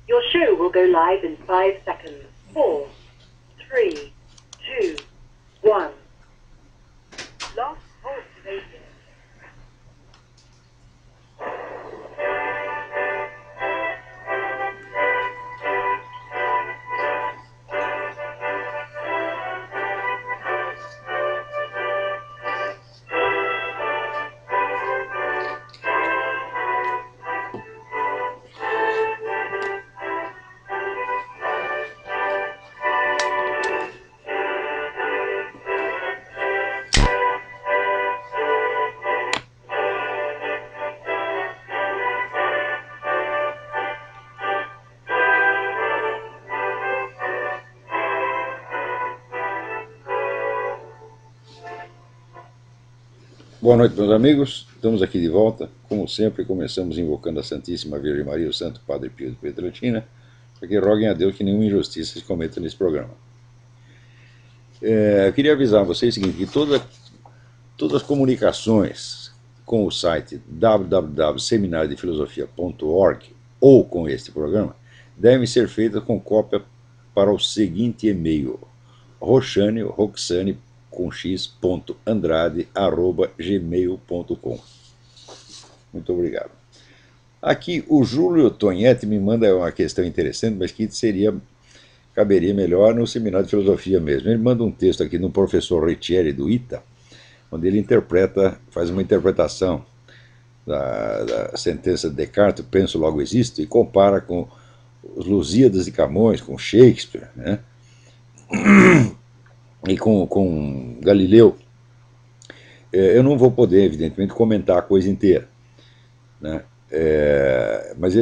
Your show will go live in 5 seconds. 4, 3, 2, 1. Lost hold activated. Boa noite, meus amigos. Estamos aqui de volta. Como sempre, começamos invocando a Santíssima Virgem Maria e o Santo Padre Pio de Pietrelcina, para que roguem a Deus que nenhuma injustiça se cometa nesse programa. Eu queria avisar vocês o seguinte, que todas as comunicações com o site www.seminariodefilosofia.org ou com este programa devem ser feitas com cópia para o seguinte e-mail: roxane.andrade@gmail.com. Muito obrigado. Aqui o Júlio Tonhetti me manda uma questão interessante, mas que caberia melhor no seminário de filosofia mesmo. Ele manda um texto aqui no professor Riccieri do ITA, onde ele faz uma interpretação da sentença de Descartes, penso logo existo, e compara com os Lusíadas de Camões, com Shakespeare, né? E com Galileu. Eu não vou poder, evidentemente, comentar a coisa inteira, né? Mas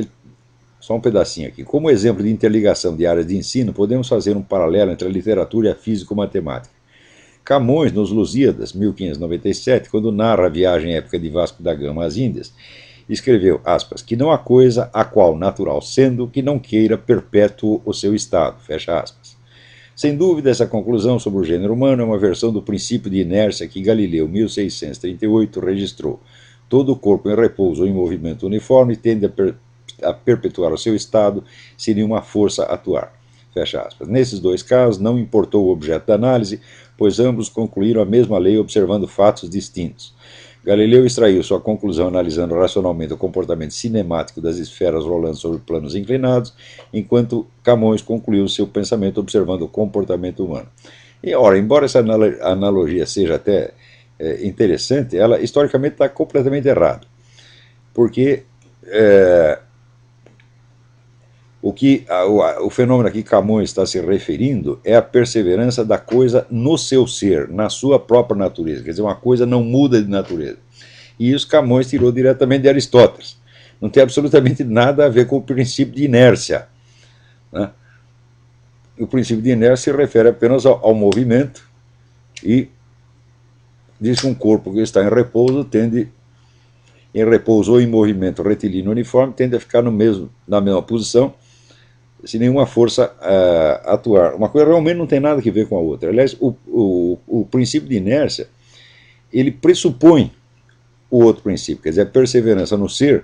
só um pedacinho aqui. Como exemplo de interligação de áreas de ensino, podemos fazer um paralelo entre a literatura e a físico-matemática. Camões, nos Lusíadas, 1597, quando narra a viagem épica de Vasco da Gama às Índias, escreveu, aspas, que não há coisa a qual natural sendo que não queira perpétuo o seu estado, fecha aspas. Sem dúvida, essa conclusão sobre o gênero humano é uma versão do princípio de inércia que Galileu, 1638, registrou. Todo o corpo em repouso ou em movimento uniforme tende a perpetuar o seu estado sem nenhuma força atuar. Fecha aspas. Nesses dois casos, não importou o objeto da análise, pois ambos concluíram a mesma lei observando fatos distintos. Galileu extraiu sua conclusão analisando racionalmente o comportamento cinemático das esferas rolando sobre planos inclinados, enquanto Camões concluiu seu pensamento observando o comportamento humano. E, ora, embora essa analogia seja até interessante, ela historicamente está completamente errada. Porque o fenômeno a que Camões está se referindo é a perseverança da coisa no seu ser, na sua própria natureza. Quer dizer, uma coisa não muda de natureza. E isso Camões tirou diretamente de Aristóteles. Não tem absolutamente nada a ver com o princípio de inércia, né? O princípio de inércia se refere apenas ao movimento e diz que um corpo que está em repouso ou em movimento retilíneo uniforme, tende a ficar na mesma posição, sem nenhuma força atuar. Uma coisa realmente não tem nada a ver com a outra. Aliás, o princípio de inércia, ele pressupõe o outro princípio, quer dizer, a perseverança no ser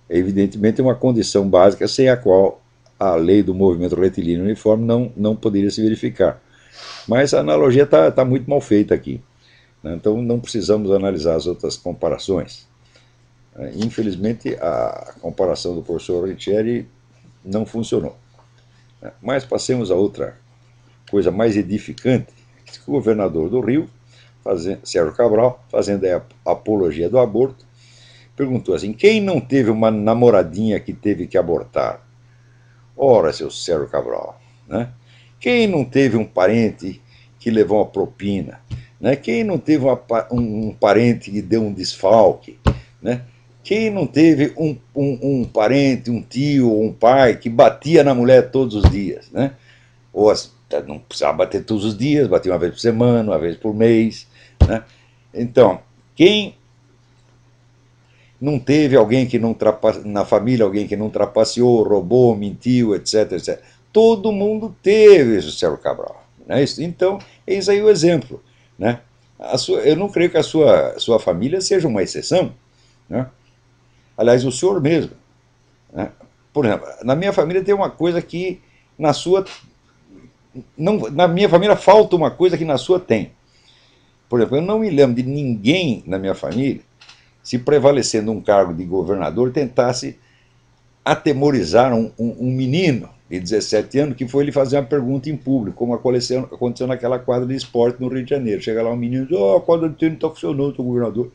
é evidentemente uma condição básica sem a qual a lei do movimento retilíneo uniforme não poderia se verificar. Mas a analogia está muito mal feita aqui, né? Então não precisamos analisar as outras comparações. Infelizmente, a comparação do professor Riccieri não funcionou. Mas passemos a outra coisa mais edificante. O governador do Rio, Sérgio Cabral, fazendo a apologia do aborto, perguntou assim, quem não teve uma namoradinha que teve que abortar? Ora, seu Sérgio Cabral, né? Quem não teve um parente que levou uma propina? né? Quem não teve um parente que deu um desfalque, né? Quem não teve um parente, um tio, um pai que batia na mulher todos os dias, né? Ou não precisava bater todos os dias, batia uma vez por semana, uma vez por mês, né? Então, quem não teve alguém que não na família, alguém que não trapaceou, roubou, mentiu, etc, etc. Todo mundo teve isso, Sérgio Cabral. Né? Então, eis aí o exemplo. Né? Eu não creio que a sua família seja uma exceção. Né? Aliás, o senhor mesmo. Né? Por exemplo, na minha família tem uma coisa que na sua... Não, na minha família falta uma coisa que na sua tem. Por exemplo, eu não me lembro de ninguém na minha família, se prevalecendo um cargo de governador, tentasse atemorizar um menino de 17 anos que foi lhe fazer uma pergunta em público, como aconteceu naquela quadra de esporte no Rio de Janeiro. Chega lá um menino e diz, a quadra de tênis não está funcionando, seu governador.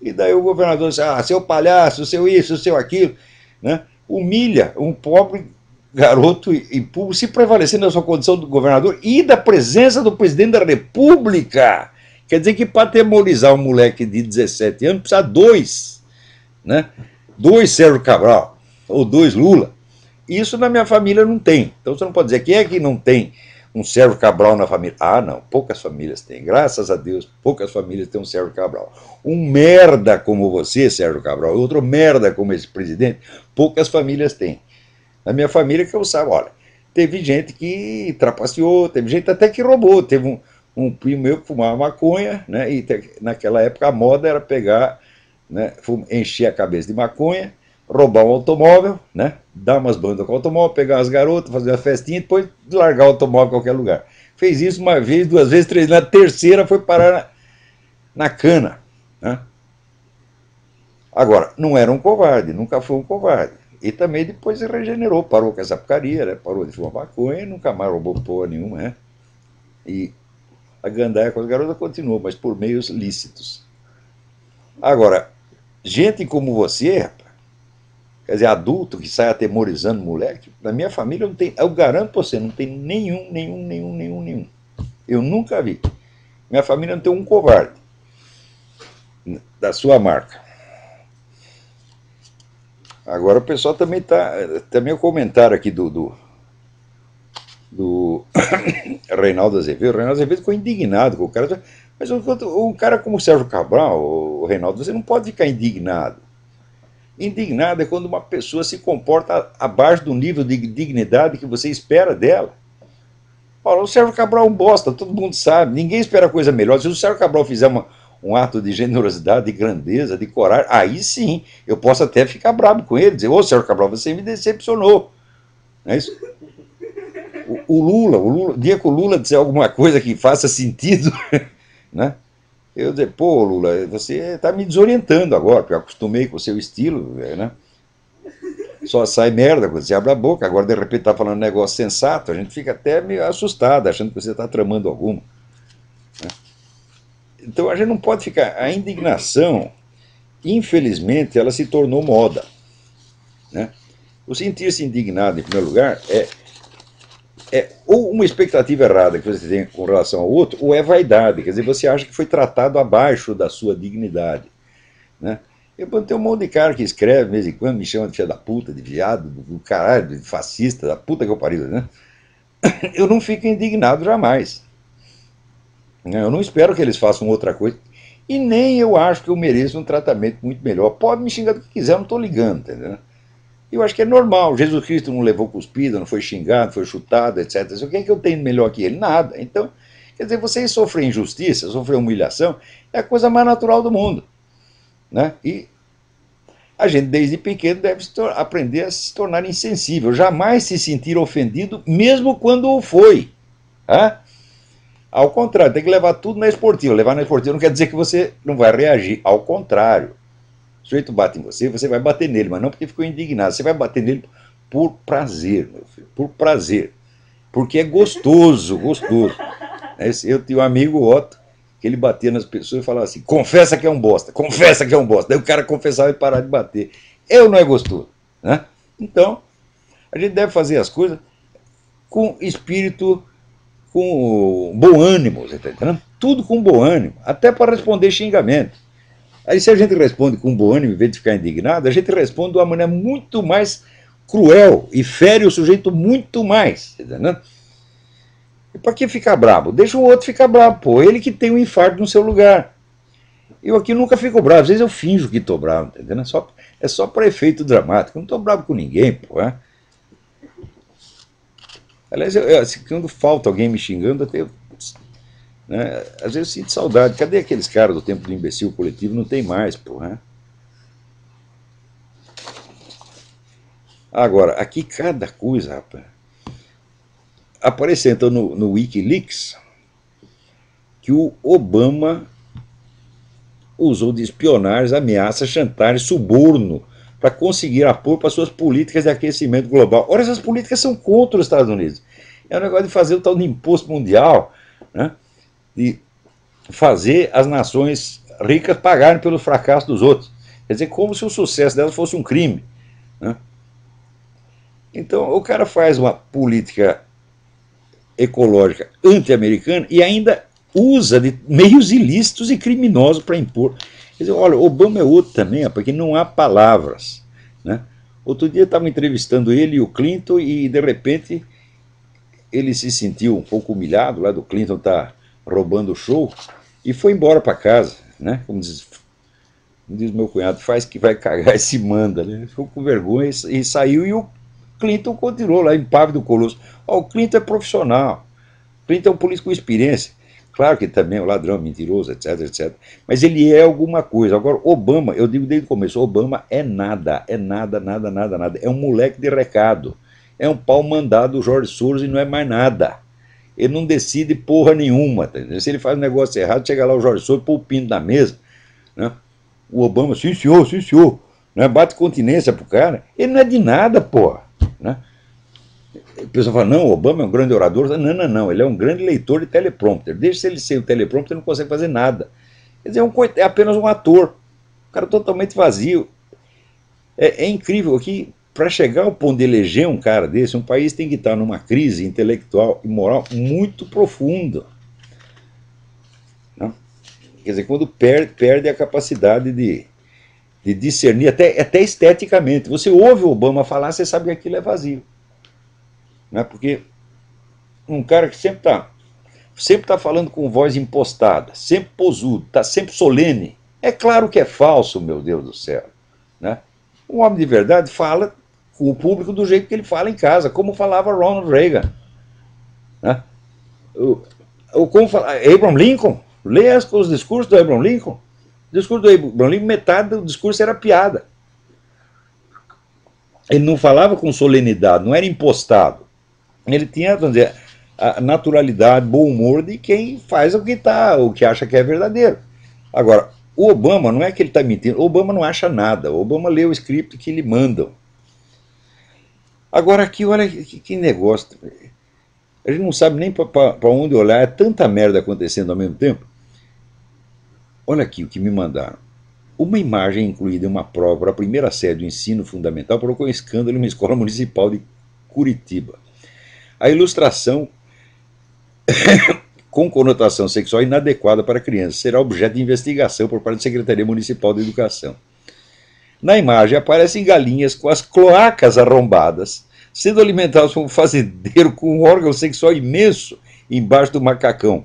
E daí o governador diz, seu palhaço, seu isso, seu aquilo. Né? Humilha um pobre garoto em público, se prevalecendo da sua condição de governador e da presença do presidente da República. Quer dizer que para atemorizar um moleque de 17 anos precisa dois, né? 2 Sérgio Cabral, ou 2 Lula. Isso na minha família não tem. Então você não pode dizer, quem é que não tem um Sérgio Cabral na família? Ah, não, poucas famílias têm. Graças a Deus, poucas famílias têm um Sérgio Cabral. Um merda como você, Sérgio Cabral, outro merda como esse presidente, poucas famílias têm. Na minha família, que eu saiba, olha, teve gente que trapaceou, teve gente até que roubou, teve um primo meu que fumava maconha, né? E naquela época a moda era pegar, né, encher a cabeça de maconha, roubar um automóvel, né? Dar umas bandas com o automóvel, pegar umas garotas, fazer uma festinha e depois largar o automóvel em qualquer lugar. Fez isso uma vez, 2 vezes, 3 vezes, na terceira foi parar na cana. Né? Agora, não era um covarde, nunca foi um covarde. E também depois se regenerou, parou com essa porcaria, né? Parou de fumar maconha e nunca mais roubou porra nenhuma, né? E a gandaia com as garotas continuou, mas por meios lícitos. Agora, gente como você, rapaz, quer dizer, adulto que sai atemorizando moleque, na minha família não tem, eu garanto pra você, não tem nenhum. Eu nunca vi. Minha família não tem um covarde da sua marca. Agora o pessoal também está. Também o comentário aqui do Reinaldo Azevedo. O Reinaldo Azevedo ficou indignado com o cara. Mas um cara como o Sérgio Cabral, o Reinaldo, você não pode ficar indignado. Indignado é quando uma pessoa se comporta abaixo do nível de dignidade que você espera dela. Paulo, o Sérgio Cabral é um bosta, todo mundo sabe. Ninguém espera coisa melhor. Se o Sérgio Cabral fizer um ato de generosidade, de grandeza, de coragem, aí sim, eu posso até ficar bravo com ele, dizer, ô Sérgio Cabral, você me decepcionou. Não é isso? O Lula, dia que o Lula disser alguma coisa que faça sentido, né? Eu dizer, pô, Lula, você está me desorientando agora, porque eu acostumei com o seu estilo, né? Só sai merda quando você abre a boca, agora de repente está falando um negócio sensato, a gente fica até meio assustado, achando que você está tramando alguma. Né? Então a gente não pode ficar. A indignação, infelizmente, ela se tornou moda. Né? O sentir-se indignado, em primeiro lugar, é ou uma expectativa errada que você tem com relação ao outro, ou é vaidade. Quer dizer, você acha que foi tratado abaixo da sua dignidade. Né? Eu tenho um monte de cara que escreve, de vez em quando, me chama de filha da puta, de viado, do caralho, de fascista, da puta que eu pariu. Né? Eu não fico indignado jamais. Eu não espero que eles façam outra coisa. E nem eu acho que eu mereço um tratamento muito melhor. Pode me xingar do que quiser, eu não estou ligando, entendeu? Eu acho que é normal. Jesus Cristo não levou cuspida, não foi xingado, não foi chutado, etc. O que é que eu tenho melhor que ele? Nada. Então, quer dizer, você sofrer injustiça, sofrer humilhação, é a coisa mais natural do mundo. Né? E a gente, desde pequeno, deve aprender a se tornar insensível. Jamais se sentir ofendido, mesmo quando o foi. Tá? Ao contrário, tem que levar tudo na esportiva. Levar na esportiva não quer dizer que você não vai reagir. Ao contrário. O sujeito bate em você, você vai bater nele, mas não porque ficou indignado. Você vai bater nele por prazer, meu filho. Por prazer. Porque é gostoso, gostoso. Eu tinha um amigo, Otto, que ele batia nas pessoas e falava assim, confessa que é um bosta, confessa que é um bosta. Daí o cara confessava e parava de bater. Não é gostoso. Né? Então, a gente deve fazer as coisas com espírito, com bom ânimo, você está entendendo? tudo com bom ânimo, até para responder xingamento. Aí se a gente responde com bom ânimo, em vez de ficar indignado, a gente responde de uma maneira muito mais cruel e fere o sujeito muito mais. Entendeu? E para que ficar bravo? Deixa o outro ficar bravo, pô. Ele que tem um infarto no seu lugar. Eu aqui nunca fico bravo, às vezes eu finjo que estou bravo, entendeu? É só para efeito dramático. Eu não estou bravo com ninguém, pô. Aliás, quando falta alguém me xingando, até, né, às vezes eu sinto saudade. Cadê aqueles caras do tempo do imbecil coletivo? Não tem mais, pô. Agora, aqui cada coisa, rapaz. Apareceu então no Wikileaks que o Obama usou de espionagem, ameaça, chantagem, suborno para conseguir apoio para suas políticas de aquecimento global. Ora, essas políticas são contra os Estados Unidos. É o negócio de fazer o tal de imposto mundial, né? De fazer as nações ricas pagarem pelo fracasso dos outros. Quer dizer, como se o sucesso delas fosse um crime, né? Então, o cara faz uma política ecológica anti-americana e ainda usa de meios ilícitos e criminosos para impor. Quer dizer, olha, Obama é outro também, porque não há palavras, né? Outro dia estava entrevistando ele e o Clinton e, de repente, ele se sentiu um pouco humilhado, lá do Clinton tá roubando o show, e foi embora para casa, né? Como diz meu cunhado, faz que vai cagar e se manda, né? Ele ficou com vergonha e saiu, e o Clinton continuou lá, impávido, colosso. O Clinton é profissional, o Clinton é um político com experiência. Claro que também é um ladrão, mentiroso, etc, etc. Mas ele é alguma coisa. Agora, Obama, eu digo desde o começo, Obama é nada, nada, nada. É um moleque de recado. É um pau mandado do George Soros e não é mais nada. Ele não decide porra nenhuma. Tá? Se ele faz um negócio errado, chega lá o George Soros, põe o pino na mesa, né? O Obama, sim senhor, né? Bate continência pro cara. Ele não é de nada, porra, né? O pessoal fala, não, o Obama é um grande orador. Não, ele é um grande leitor de teleprompter. Deixa ele ser o teleprompter, ele não consegue fazer nada. Quer dizer, é apenas um ator. Um cara totalmente vazio. É incrível que, para chegar ao ponto de eleger um cara desse, um país tem que estar numa crise intelectual e moral muito profunda. Não? Quer dizer, quando perde a capacidade de discernir, até esteticamente. Você ouve o Obama falar, você sabe que aquilo é vazio. Né? Porque um cara que sempre tá falando com voz impostada, sempre posudo, está sempre solene, é claro que é falso, meu Deus do céu. Né? Um homem de verdade fala com o público do jeito que ele fala em casa, como falava Ronald Reagan. Né? Como Abraham Lincoln, leia os discursos do Abraham Lincoln. O discurso do Abraham Lincoln, metade do discurso era piada. Ele não falava com solenidade, não era impostado. Ele tinha, vamos dizer, a naturalidade, bom humor de quem faz o que acha que é verdadeiro. Agora, o Obama, não é que ele está mentindo, o Obama não acha nada, o Obama lê o script que lhe mandam. Agora aqui, olha que negócio, a gente não sabe nem para onde olhar, é tanta merda acontecendo ao mesmo tempo. Olha aqui o que me mandaram. Uma imagem incluída em uma prova para a primeira série do ensino fundamental provocou um escândalo em uma escola municipal de Curitiba. A ilustração com conotação sexual inadequada para crianças será objeto de investigação por parte da Secretaria Municipal de Educação. Na imagem aparecem galinhas com as cloacas arrombadas, sendo alimentadas por um fazendeiro com um órgão sexual imenso embaixo do macacão,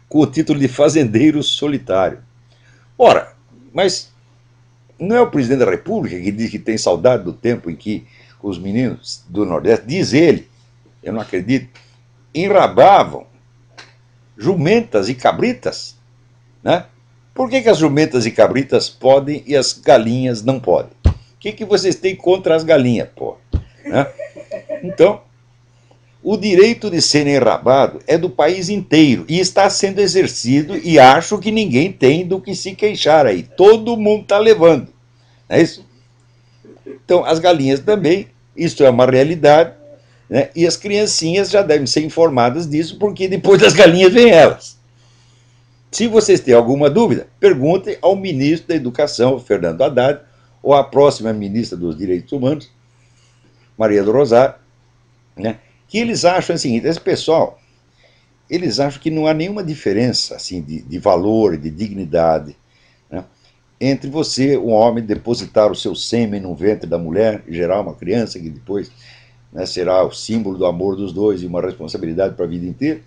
com o título de Fazendeiro Solitário. Ora, mas não é o presidente da República que diz que tem saudade do tempo em que os meninos do Nordeste, diz ele, eu não acredito, enrabavam jumentas e cabritas, né? Por que as jumentas e cabritas podem e as galinhas não podem? O que vocês têm contra as galinhas, pô? Né? Então, o direito de ser enrabado é do país inteiro e está sendo exercido e acho que ninguém tem do que se queixar aí. Todo mundo está levando, não é isso? Então, as galinhas também, isso é uma realidade, né? E as criancinhas já devem ser informadas disso, porque depois das galinhas vêm elas. Se vocês têm alguma dúvida, perguntem ao ministro da Educação, Fernando Haddad, ou à próxima ministra dos Direitos Humanos, Maria do Rosário, né? Que eles acham o seguinte, esse pessoal eles acham que não há nenhuma diferença assim, de valor, de dignidade, né, entre você, um homem, depositar o seu sêmen no ventre da mulher, e gerar uma criança que depois, né, será o símbolo do amor dos dois e uma responsabilidade para a vida inteira,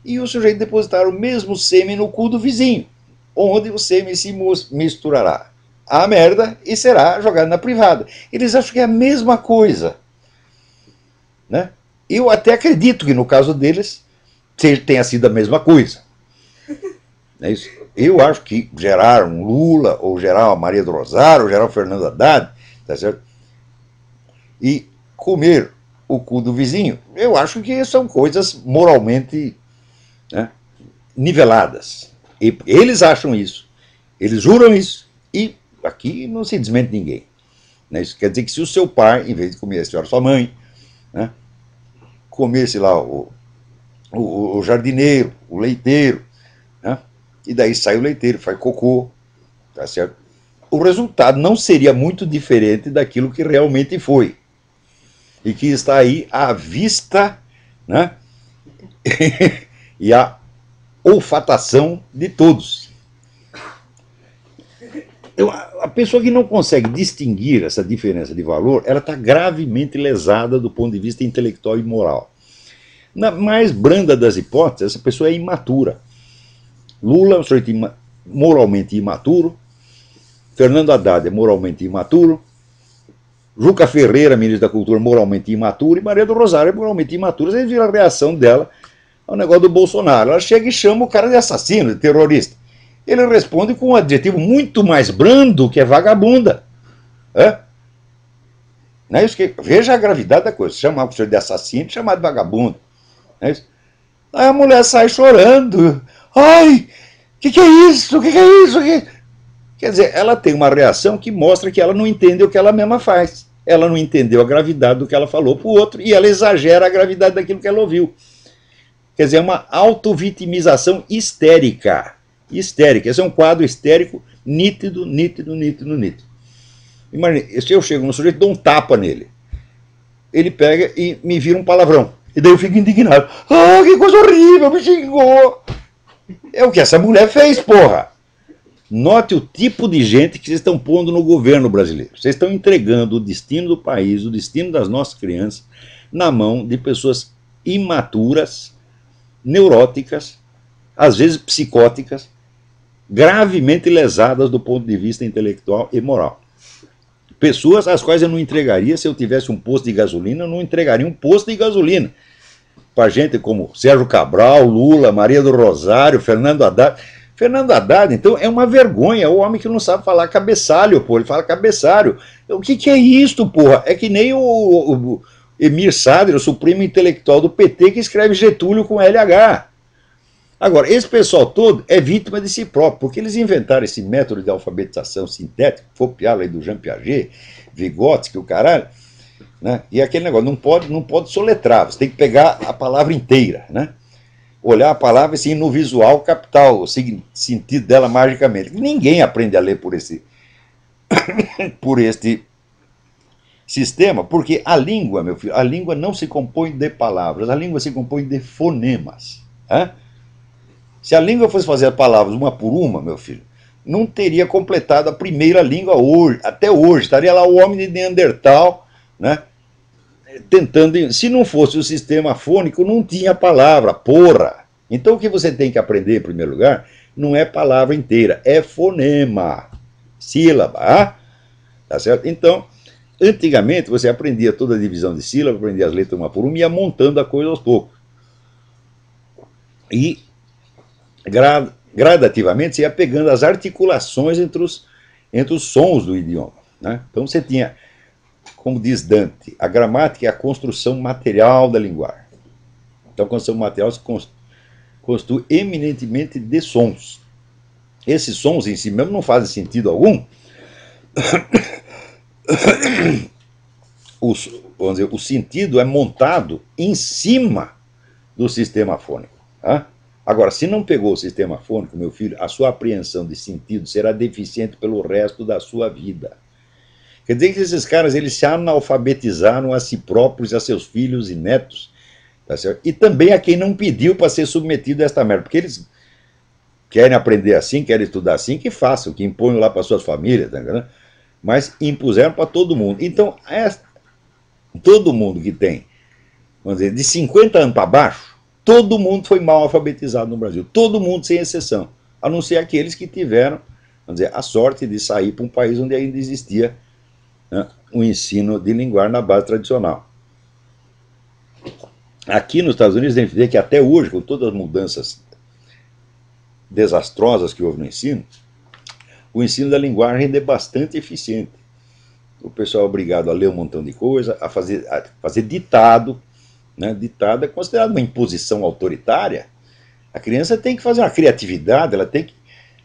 e o sujeito depositar o mesmo sêmen no cu do vizinho, onde o sêmen se misturará à merda e será jogado na privada. Eles acham que é a mesma coisa, né? Eu até acredito que no caso deles tenha sido a mesma coisa. É isso. Eu acho que gerar um Lula, ou gerar uma Maria do Rosário, ou gerar um Fernando Haddad, tá certo? E comer o cu do vizinho, eu acho que são coisas moralmente, né, niveladas. E eles acham isso, eles juram isso, e aqui não se desmente ninguém, né? Isso quer dizer que se o seu pai, em vez de comer a senhora sua mãe, né, comesse lá o jardineiro, o leiteiro, né, e daí sai o leiteiro, faz cocô, tá certo? O resultado não seria muito diferente daquilo que realmente foi, e que está aí à vista, né, e a olfatação de todos. A pessoa que não consegue distinguir essa diferença de valor, ela está gravemente lesada do ponto de vista intelectual e moral. Na mais branda das hipóteses, essa pessoa é imatura. Lula é um sujeito moralmente imaturo, Fernando Haddad é moralmente imaturo, Juca Ferreira, ministro da Cultura, moralmente imaturo, e Maria do Rosário é moralmente imatura. Vocês viram a reação dela ao negócio do Bolsonaro. Ela chega e chama o cara de assassino, de terrorista. Ele responde com um adjetivo muito mais brando, que é vagabunda. É? Não é isso que... Veja a gravidade da coisa. Chamar o senhor de assassino e chamar de vagabundo. Não é isso? Aí a mulher sai chorando. Ai, o que é isso? O que é isso? Quer dizer, ela tem uma reação que mostra que ela não entende o que ela mesma faz. Ela não entendeu a gravidade do que ela falou para o outro e ela exagera a gravidade daquilo que ela ouviu. Quer dizer, é uma autovitimização histérica. Histérica. Esse é um quadro histérico nítido, nítido, nítido, nítido. Imagina, se eu chego no sujeito e dou um tapa nele, ele pega e me vira um palavrão. E daí eu fico indignado. Ah, que coisa horrível, me xingou. É o que essa mulher fez, porra. Note o tipo de gente que vocês estão pondo no governo brasileiro. Vocês estão entregando o destino do país, o destino das nossas crianças, na mão de pessoas imaturas, neuróticas, às vezes psicóticas, gravemente lesadas do ponto de vista intelectual e moral. Pessoas às quais eu não entregaria, se eu tivesse um posto de gasolina, eu não entregaria um posto de gasolina para gente como Sérgio Cabral, Lula, Maria do Rosário, Fernando Haddad. Fernando Haddad, então, é uma vergonha, é o homem que não sabe falar cabeçalho, pô, ele fala cabeçalho. O que é isto, porra? É que nem o Emir Sadr, o supremo intelectual do PT, que escreve Getúlio com LH. Agora, esse pessoal todo é vítima de si próprio, porque eles inventaram esse método de alfabetização sintética, copiaram aí do Jean Piaget, Vygotsky, o caralho, né? E aquele negócio, não pode soletrar, você tem que pegar a palavra inteira, né? Olhar a palavra assim, no visual captar o sentido dela magicamente. Ninguém aprende a ler por este sistema, porque a língua, meu filho, a língua não se compõe de palavras, a língua se compõe de fonemas. Hein? Se a língua fosse fazer as palavras uma por uma, meu filho, não teria completado a primeira língua hoje, até hoje. Estaria lá o homem de Neandertal, né? Tentando, se não fosse o sistema fônico, não tinha palavra, porra. Então o que você tem que aprender, em primeiro lugar, não é palavra inteira, é fonema, sílaba, tá certo? Então, antigamente você aprendia toda a divisão de sílaba, aprendia as letras uma por uma e ia montando a coisa aos poucos. E gradativamente você ia pegando as articulações entre os sons do idioma, né? Então você tinha, como diz Dante, a gramática é a construção material da linguagem. Então, a construção material se constitui eminentemente de sons. Esses sons em si mesmo não fazem sentido algum. Vamos dizer, o sentido é montado em cima do sistema fônico. Tá? Agora, se não pegou o sistema fônico, meu filho, a sua apreensão de sentido será deficiente pelo resto da sua vida. Quer dizer que esses caras eles se analfabetizaram a si próprios, a seus filhos e netos, Tá certo? E também a quem não pediu para ser submetido a esta merda, porque eles querem aprender assim, querem estudar assim, que façam, que imponham lá para suas famílias, tá entendendo? Mas impuseram para todo mundo. Então, todo mundo que tem, vamos dizer, de 50 anos para baixo, todo mundo foi mal alfabetizado no Brasil. Todo mundo, sem exceção. A não ser aqueles que tiveram, vamos dizer, a sorte de sair para um país onde ainda existia, né, um ensino de linguagem na base tradicional. Aqui nos Estados Unidos, a gente vê que até hoje, com todas as mudanças desastrosas que houve no ensino, o ensino da linguagem ainda é bastante eficiente. O pessoal é obrigado a ler um montão de coisa, a fazer ditado, né? Ditado é considerado uma imposição autoritária. A criança tem que fazer uma criatividade, ela tem que,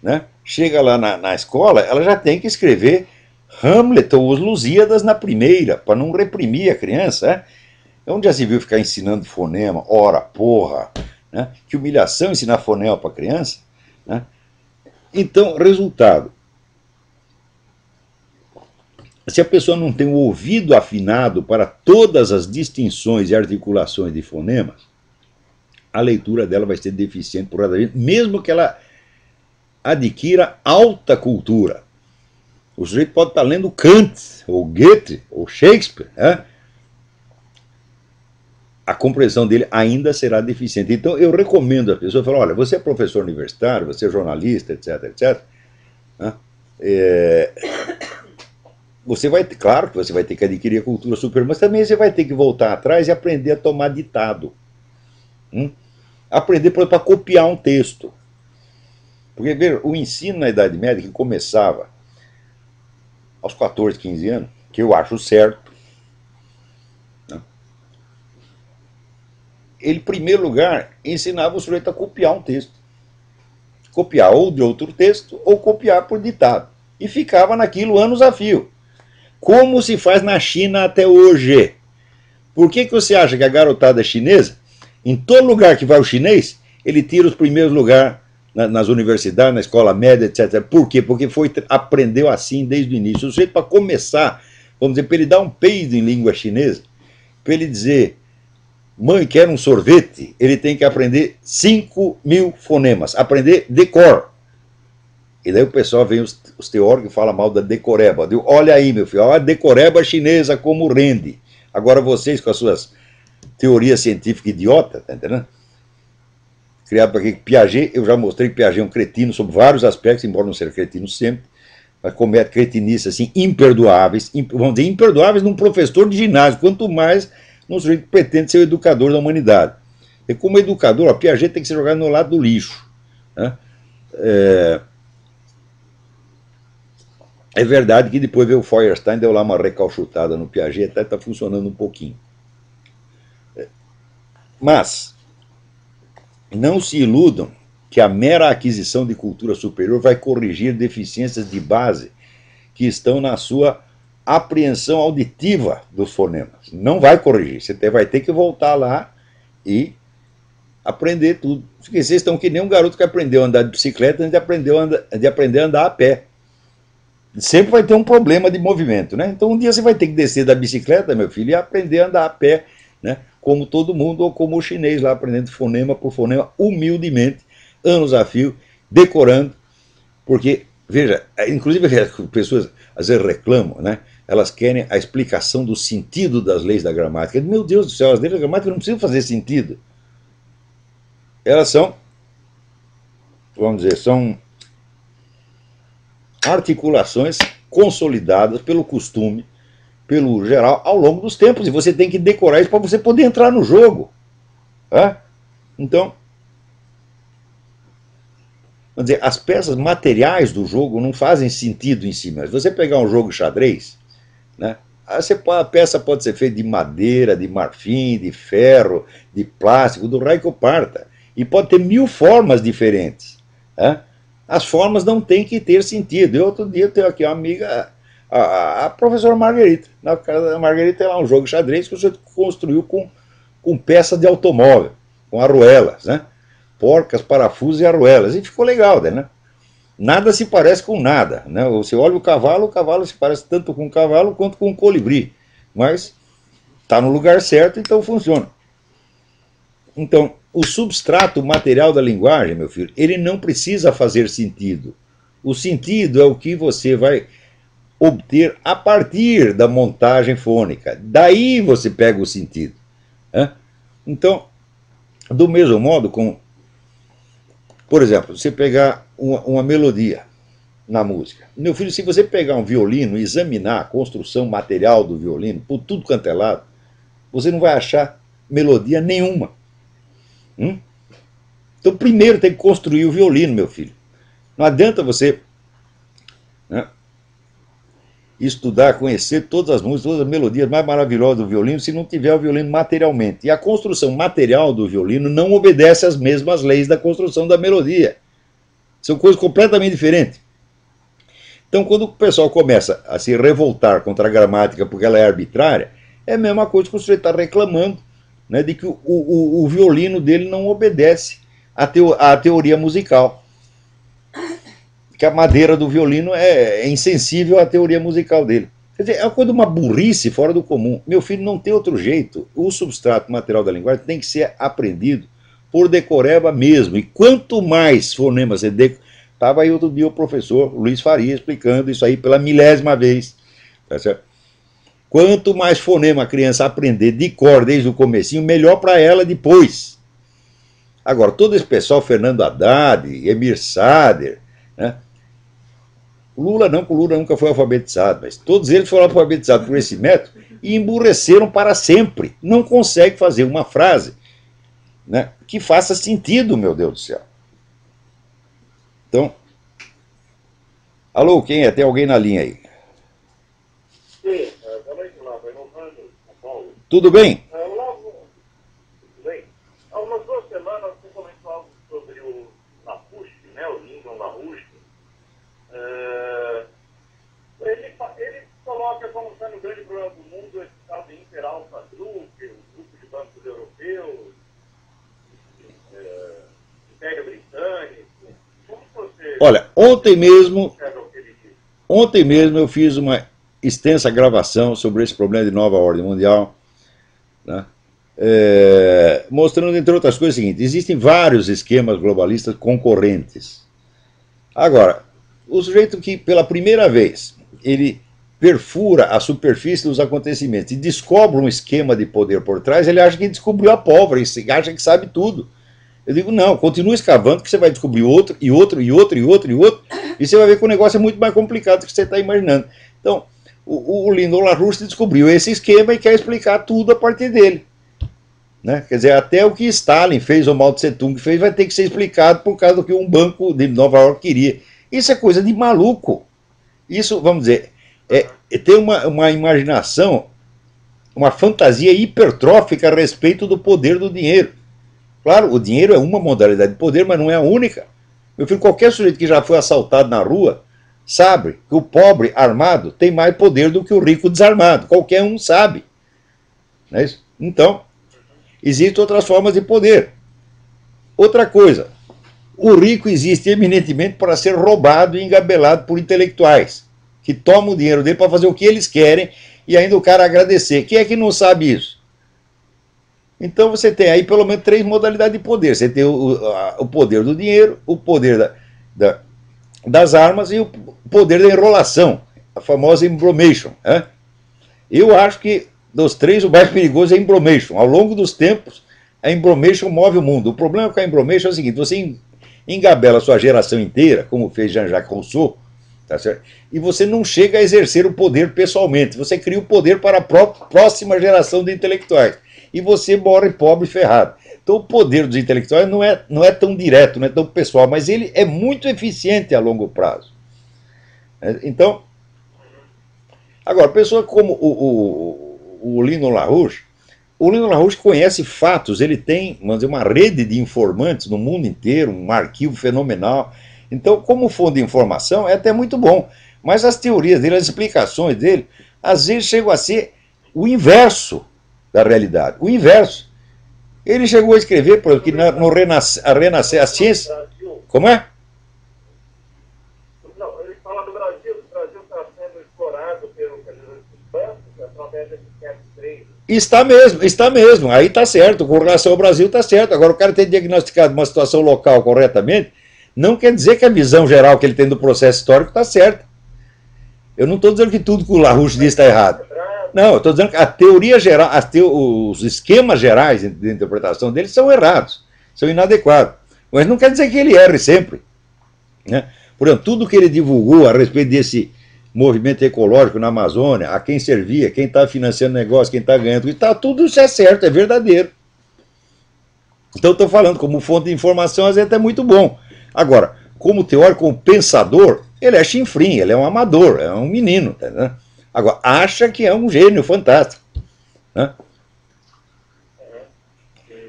né? Chega lá na escola, ela já tem que escrever Hamlet ou Os Lusíadas na primeira, para não reprimir a criança. Né? Onde já se viu ficar ensinando fonema, ora, porra, né? Que humilhação ensinar fonema para criança. Né? Então, resultado, se a pessoa não tem o ouvido afinado para todas as distinções e articulações de fonemas, a leitura dela vai ser deficiente por causa disso, mesmo que ela adquira alta cultura. O sujeito pode estar lendo Kant, ou Goethe, ou Shakespeare, né? A compreensão dele ainda será deficiente. Então eu recomendo a pessoa falar, olha, você é professor universitário, você é jornalista, etc, etc. Né? Você vai, claro que você vai ter que adquirir a cultura superior, mas também você vai ter que voltar atrás e aprender a tomar ditado. Aprender para copiar um texto. Porque, veja, o ensino na Idade Média, que começava aos 14, 15 anos, que eu acho certo, ele, em primeiro lugar, ensinava o sujeito a copiar um texto. Copiar ou de outro texto, ou copiar por ditado. E ficava naquilo anos a fio. Como se faz na China até hoje. Por que você acha que a garotada chinesa, em todo lugar que vai o chinês, ele tira os primeiros lugares nas universidades, na escola média, etc. Por quê? Porque aprendeu assim desde o início. O sujeito, para começar, vamos dizer, para ele dar um peido em língua chinesa, para ele dizer, mãe, quer um sorvete, ele tem que aprender 5.000 fonemas, aprender de cor. E daí o pessoal vem, os teóricos, e fala mal da decoreba. Digo, olha aí, meu filho, a decoreba chinesa como rende. Agora vocês, com as suas teorias científicas idiotas, tá entendendo? Criado para quê? Piaget, eu já mostrei que Piaget é um cretino sobre vários aspectos, embora não seja cretino sempre, mas comete cretinices assim, imperdoáveis, vamos dizer, imperdoáveis num professor de ginásio, quanto mais num sujeito que pretende ser o educador da humanidade. E como educador, a Piaget tem que ser jogado no lado do lixo. Né? É verdade que depois veio o Feuerstein, deu lá uma recalchutada no Piaget, até está funcionando um pouquinho. Mas não se iludam que a mera aquisição de cultura superior vai corrigir deficiências de base que estão na sua apreensão auditiva dos fonemas. Não vai corrigir, você vai ter que voltar lá e aprender tudo. Porque vocês estão que nem um garoto que aprendeu a andar de bicicleta antes de aprender a andar a pé. Sempre vai ter um problema de movimento, né? Então um dia você vai ter que descer da bicicleta, meu filho, e aprender a andar a pé, né? Como todo mundo, ou como o chinês lá, aprendendo fonema por fonema, humildemente, anos a fio, decorando, porque, veja, inclusive as pessoas às vezes reclamam, né? Elas querem a explicação do sentido das leis da gramática. Meu Deus do céu, as leis da gramática não precisam fazer sentido. Elas são, vamos dizer, são articulações consolidadas pelo costume, pelo geral, ao longo dos tempos. E você tem que decorar isso para você poder entrar no jogo. Então, vamos dizer, as peças materiais do jogo não fazem sentido em si mesmo. Se você pegar um jogo de xadrez, né, a peça pode ser feita de madeira, de marfim, de ferro, de plástico, do raio que eu parta. E pode ter 1000 formas diferentes. As formas não têm que ter sentido. Eu, outro dia, tenho aqui uma amiga, a professora Margarita. Na casa da Margarita tem lá um jogo de xadrez que você construiu com peças de automóvel, com arruelas, né? Porcas, parafusos e arruelas. E ficou legal, né? Nada se parece com nada. Né? Você olha o cavalo se parece tanto com o cavalo quanto com o colibri. Mas está no lugar certo, então funciona. Então, o substrato material da linguagem, meu filho, ele não precisa fazer sentido. O sentido é o que você vai obter a partir da montagem fônica. Daí você pega o sentido. Né? Então, do mesmo modo, por exemplo, você pegar uma melodia na música. Meu filho, se você pegar um violino e examinar a construção material do violino, por tudo quanto é lado, você não vai achar melodia nenhuma. Então, primeiro tem que construir o violino, meu filho. Não adianta você, né, estudar, conhecer todas as músicas, todas as melodias mais maravilhosas do violino, se não tiver o violino materialmente. E a construção material do violino não obedece às mesmas leis da construção da melodia. São coisas completamente diferentes. Então, quando o pessoal começa a se revoltar contra a gramática porque ela é arbitrária, é a mesma coisa que o sujeito está reclamando, né, de que o violino dele não obedece à teoria musical. Que a madeira do violino é insensível à teoria musical dele. Quer dizer, é uma coisa de uma burrice fora do comum. Meu filho, não tem outro jeito. O substrato material da linguagem tem que ser aprendido por decoreba mesmo. E quanto mais fonemas você decora... Estava aí outro dia o professor Luiz Faria explicando isso aí pela milésima vez. Tá certo? Quanto mais fonema a criança aprender de cor desde o comecinho, melhor para ela depois. Agora, todo esse pessoal, Fernando Haddad, Emir Sader, né? O Lula não, porque o Lula nunca foi alfabetizado, mas todos eles foram alfabetizados por esse método e emburreceram para sempre. Não consegue fazer uma frase, né, que faça sentido, meu Deus do céu. Então, alô, quem é? Tem alguém na linha aí? Sim, Paulo. Tudo bem? Tudo bem? Há umas 2 semanas você comentou algo sobre o LaRouche, né, o Lyndon LaRouche. Ele coloca como sendo o grande problema do mundo esse tal de Inter-Alpha Group, o grupo de bancos europeus, Império Britânico. Como você... Olha, ontem mesmo eu fiz uma extensa gravação sobre esse problema de nova ordem mundial, né? Mostrando, entre outras coisas, o seguinte: existem vários esquemas globalistas concorrentes. Agora, o sujeito que, pela primeira vez, ele perfura a superfície dos acontecimentos e descobre um esquema de poder por trás, ele acha que descobriu a pólvora, ele acha que sabe tudo. Eu digo, não, continue escavando que você vai descobrir outro, e outro, e outro, e outro, e outro, e você vai ver que o negócio é muito mais complicado do que você está imaginando. Então, o Lyndon LaRouche descobriu esse esquema e quer explicar tudo a partir dele. Né? Quer dizer, até o que Stalin fez ou Mao Tse Tung fez vai ter que ser explicado por causa do que um banco de Nova York queria. Isso é coisa de maluco. Isso, vamos dizer, tem uma imaginação, uma fantasia hipertrófica a respeito do poder do dinheiro. Claro, o dinheiro é uma modalidade de poder, mas não é a única. Meu filho, qualquer sujeito que já foi assaltado na rua sabe que o pobre armado tem mais poder do que o rico desarmado. Qualquer um sabe. Não é isso? Então, existem outras formas de poder. Outra coisa, o rico existe eminentemente para ser roubado e engabelado por intelectuais, que tomam o dinheiro dele para fazer o que eles querem e ainda o cara agradecer. Quem é que não sabe isso? Então você tem aí pelo menos 3 modalidades de poder. Você tem o poder do dinheiro, o poder das armas e o poder da enrolação, a famosa embromation. Né? Eu acho que dos 3 o mais perigoso é a embromation. Ao longo dos tempos, a embromation move o mundo. O problema com a embromation é o seguinte: você engabela a sua geração inteira, como fez Jean-Jacques Rousseau, tá certo? E você não chega a exercer o poder pessoalmente. Você cria o poder para a próxima geração de intelectuais. E você morre pobre e ferrado. Então o poder dos intelectuais não é tão direto, não é tão pessoal, mas ele é muito eficiente a longo prazo. Então, agora, pessoa como o Lyndon LaRouche, conhece fatos, ele tem, vamos dizer, uma rede de informantes no mundo inteiro, um arquivo fenomenal. Então, como fonte de informação, é até muito bom. Mas as teorias dele, as explicações dele, às vezes chegam a ser o inverso da realidade. O inverso. Ele chegou a escrever, por exemplo, que no Renascer, a ciência... Como é? Não, ele fala do Brasil está sendo explorado pelos bancos, a dessa de 103. Está mesmo, aí está certo, com relação ao Brasil está certo. Agora, o cara ter diagnosticado uma situação local corretamente, não quer dizer que a visão geral que ele tem do processo histórico está certa. Eu não estou dizendo que tudo que o LaRouche diz está errado. Não, eu estou dizendo que a teoria geral, os esquemas gerais de interpretação dele são errados, são inadequados. Mas não quer dizer que ele erre sempre. Né? Por exemplo, tudo que ele divulgou a respeito desse movimento ecológico na Amazônia, a quem servia, quem está financiando o negócio, quem está ganhando, tudo isso é certo, é verdadeiro. Então estou falando, como fonte de informação, às vezes é muito bom. Agora, como teórico, como pensador, ele é chinfrim, ele é um amador, é um menino. Né? Agora, acha que é um gênio fantástico. Né?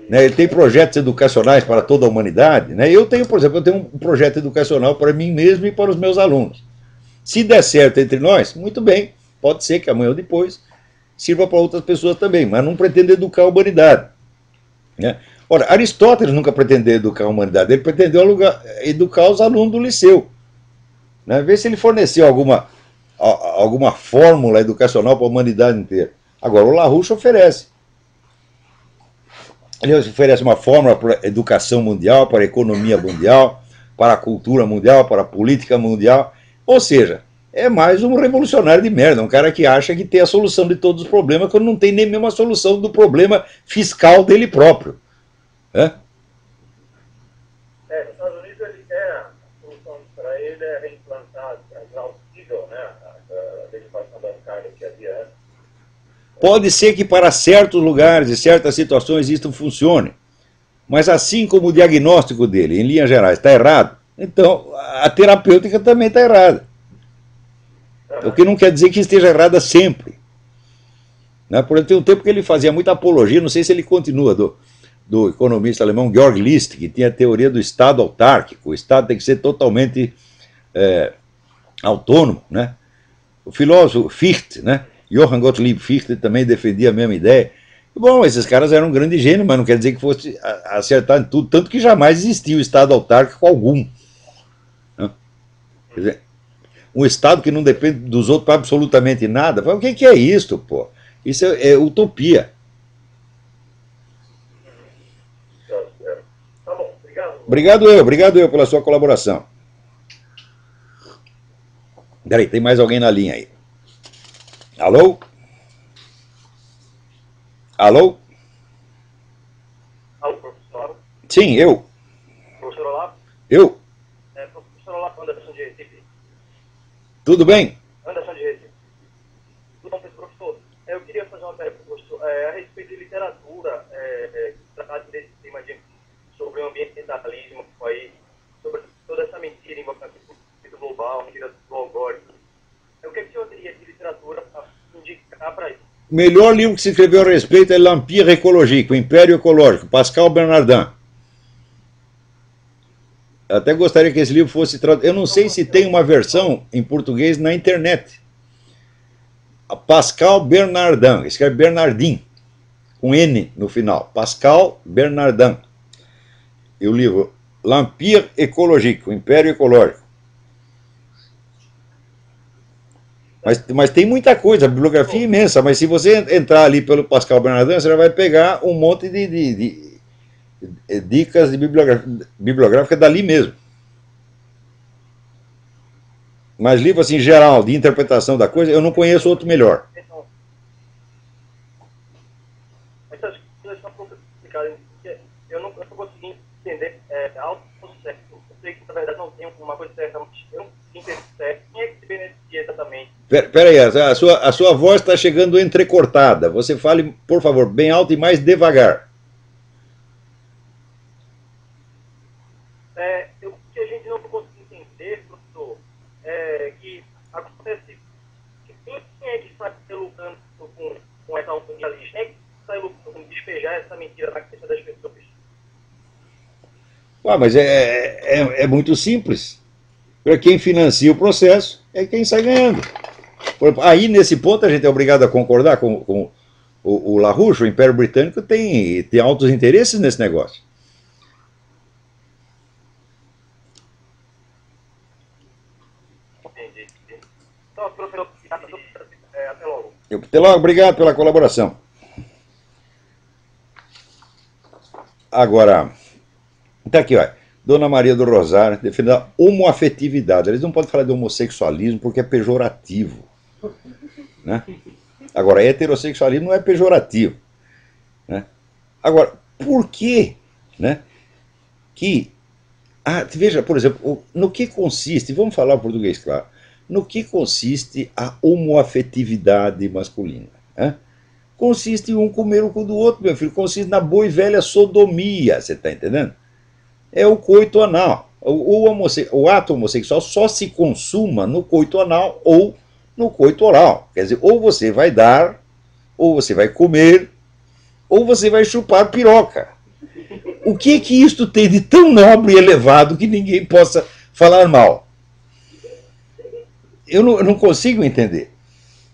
Ele tem projetos educacionais para toda a humanidade. Né? Eu tenho, por exemplo, um projeto educacional para mim mesmo e para os meus alunos. Se der certo entre nós, muito bem. Pode ser que amanhã ou depois sirva para outras pessoas também, mas não pretende educar a humanidade. Né? Ora, Aristóteles nunca pretendeu educar a humanidade, ele pretendeu educar os alunos do liceu. Né? Ver se ele forneceu alguma fórmula educacional para a humanidade inteira. Agora, o LaRouche oferece. Ele oferece uma fórmula para a educação mundial, para a economia mundial, para a cultura mundial, para a política mundial. Ou seja, é mais um revolucionário de merda, um cara que acha que tem a solução de todos os problemas, quando não tem nem mesmo a solução do problema fiscal dele próprio. Nos Estados Unidos ele quer, a solução para ele é reimplantar exaustível, né, a legislação bancária que havia antes. Pode ser que para certos lugares e certas situações isso funcione, mas assim como o diagnóstico dele, em linhas gerais, está errado, então a terapêutica também está errada. O que não quer dizer que esteja errada sempre. Né? Por exemplo, tem um tempo que ele fazia muita apologia, não sei se ele continua, do economista alemão Georg List, que tinha a teoria do Estado autárquico. O Estado tem que ser totalmente autônomo. Né? O filósofo Fichte, né? Johann Gottlieb Fichte, também defendia a mesma ideia. Bom, esses caras eram um grande gênio, mas não quer dizer que fosse acertar em tudo, tanto que jamais existiu Estado autárquico algum. Né? Quer dizer, um Estado que não depende dos outros para absolutamente nada. O que é isso, pô? Isso é utopia. Tá bom, obrigado. Obrigado eu pela sua colaboração. Peraí, tem mais alguém na linha aí. Alô? Alô? Alô, professor? Sim, eu. Professor Olavo? Eu. Professor Olavo, Anderson de Recife. Tudo bem? Anderson de Recife. Tudo bom, professor? Eu queria fazer uma pergunta, professor, a respeito de literatura, que trata desse tema sobre o ambientalismo, aí, sobre toda essa mentira envolvendo o global, mentira do algoritmo. O que o senhor teria de literatura para indicar para isso? O melhor livro que se escreveu a respeito é L'Empire écologique, o Império Ecológico, Pascal Bernardin. Eu até gostaria que esse livro fosse traduzido. Eu não sei se tem uma versão em português na internet. Pascal Bernardin, escreve Bernardin, com N no final. Pascal Bernardin. E o livro L'Empire écologique, o Império Ecológico. Mas tem muita coisa, a bibliografia é imensa, mas se você entrar ali pelo Pascal Bernardin, você já vai pegar um monte de dicas de bibliográfica dali mesmo. Mas livro assim, geral, de interpretação da coisa, eu não conheço outro melhor. Essas coisas são complicadas, porque eu não consegui entender autossucesso. Eu sei que, na verdade, não tem uma coisa certa, mas eu não entendi certo. Quem é que se beneficia exatamente? Peraí, a sua voz está chegando entrecortada. Você fale, por favor, bem alto e mais devagar. O que a gente não consegue entender, professor, é que acontece que quem é que sai lutando com essa ambientalista? Quem é que sai lutando com despejar essa mentira na cabeça das pessoas? Mas é muito simples. Para quem financia o processo é quem sai ganhando. Aí, nesse ponto, a gente é obrigado a concordar com o LaRouche, o Império Britânico tem altos interesses nesse negócio. Entendi. Então, professor, até logo. Até logo, obrigado pela colaboração. Agora, tá aqui, ó. Dona Maria do Rosário defende a homoafetividade. Eles não podem falar de homossexualismo porque é pejorativo, né? Agora, heterossexualismo não é pejorativo, né? Agora, por que, né, que... veja, por exemplo, no que consiste, vamos falar o português claro, no que consiste a homoafetividade masculina, né? Consiste em um comer o cu do outro, meu filho, consiste na boa e velha sodomia, você está entendendo? É o coito anal. O ato homossexual só se consuma no coito anal ou no coito oral. Quer dizer, ou você vai dar, ou você vai comer, ou você vai chupar piroca. O que isto tem de tão nobre e elevado que ninguém possa falar mal? Eu não consigo entender,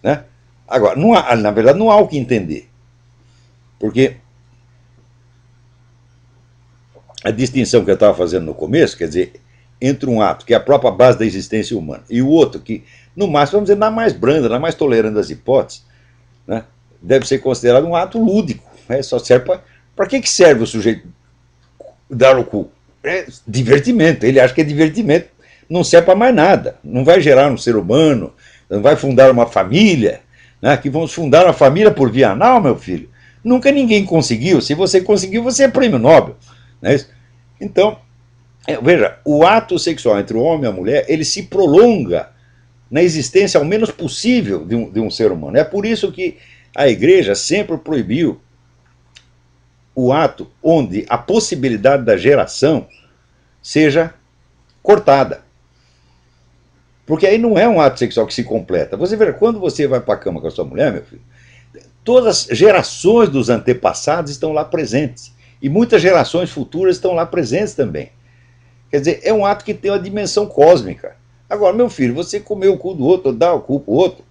né? Agora, na verdade, não há o que entender. Porque a distinção que eu estava fazendo no começo, quer dizer, entre um ato que é a própria base da existência humana e o outro que, no máximo, vamos dizer, na mais branda, na mais tolerante das hipóteses, né, deve ser considerado um ato lúdico, né? Só serve para que serve o sujeito dar o cu? É divertimento, ele acha que é divertimento, não serve para mais nada, não vai gerar um ser humano, não vai fundar uma família, né, que vamos fundar uma família por via anal, meu filho. Nunca ninguém conseguiu, se você conseguiu, você é prêmio Nobel. Não é isso? Então, veja, o ato sexual entre o homem e a mulher, ele se prolonga na existência ao menos possível de um ser humano. É por isso que a igreja sempre proibiu o ato onde a possibilidade da geração seja cortada. Porque aí não é um ato sexual que se completa. Você vê, quando você vai para a cama com a sua mulher, meu filho, todas as gerações dos antepassados estão lá presentes. E muitas gerações futuras estão lá presentes também. Quer dizer, é um ato que tem uma dimensão cósmica. Agora, meu filho, você comer o cu do outro, dá o cu pro outro,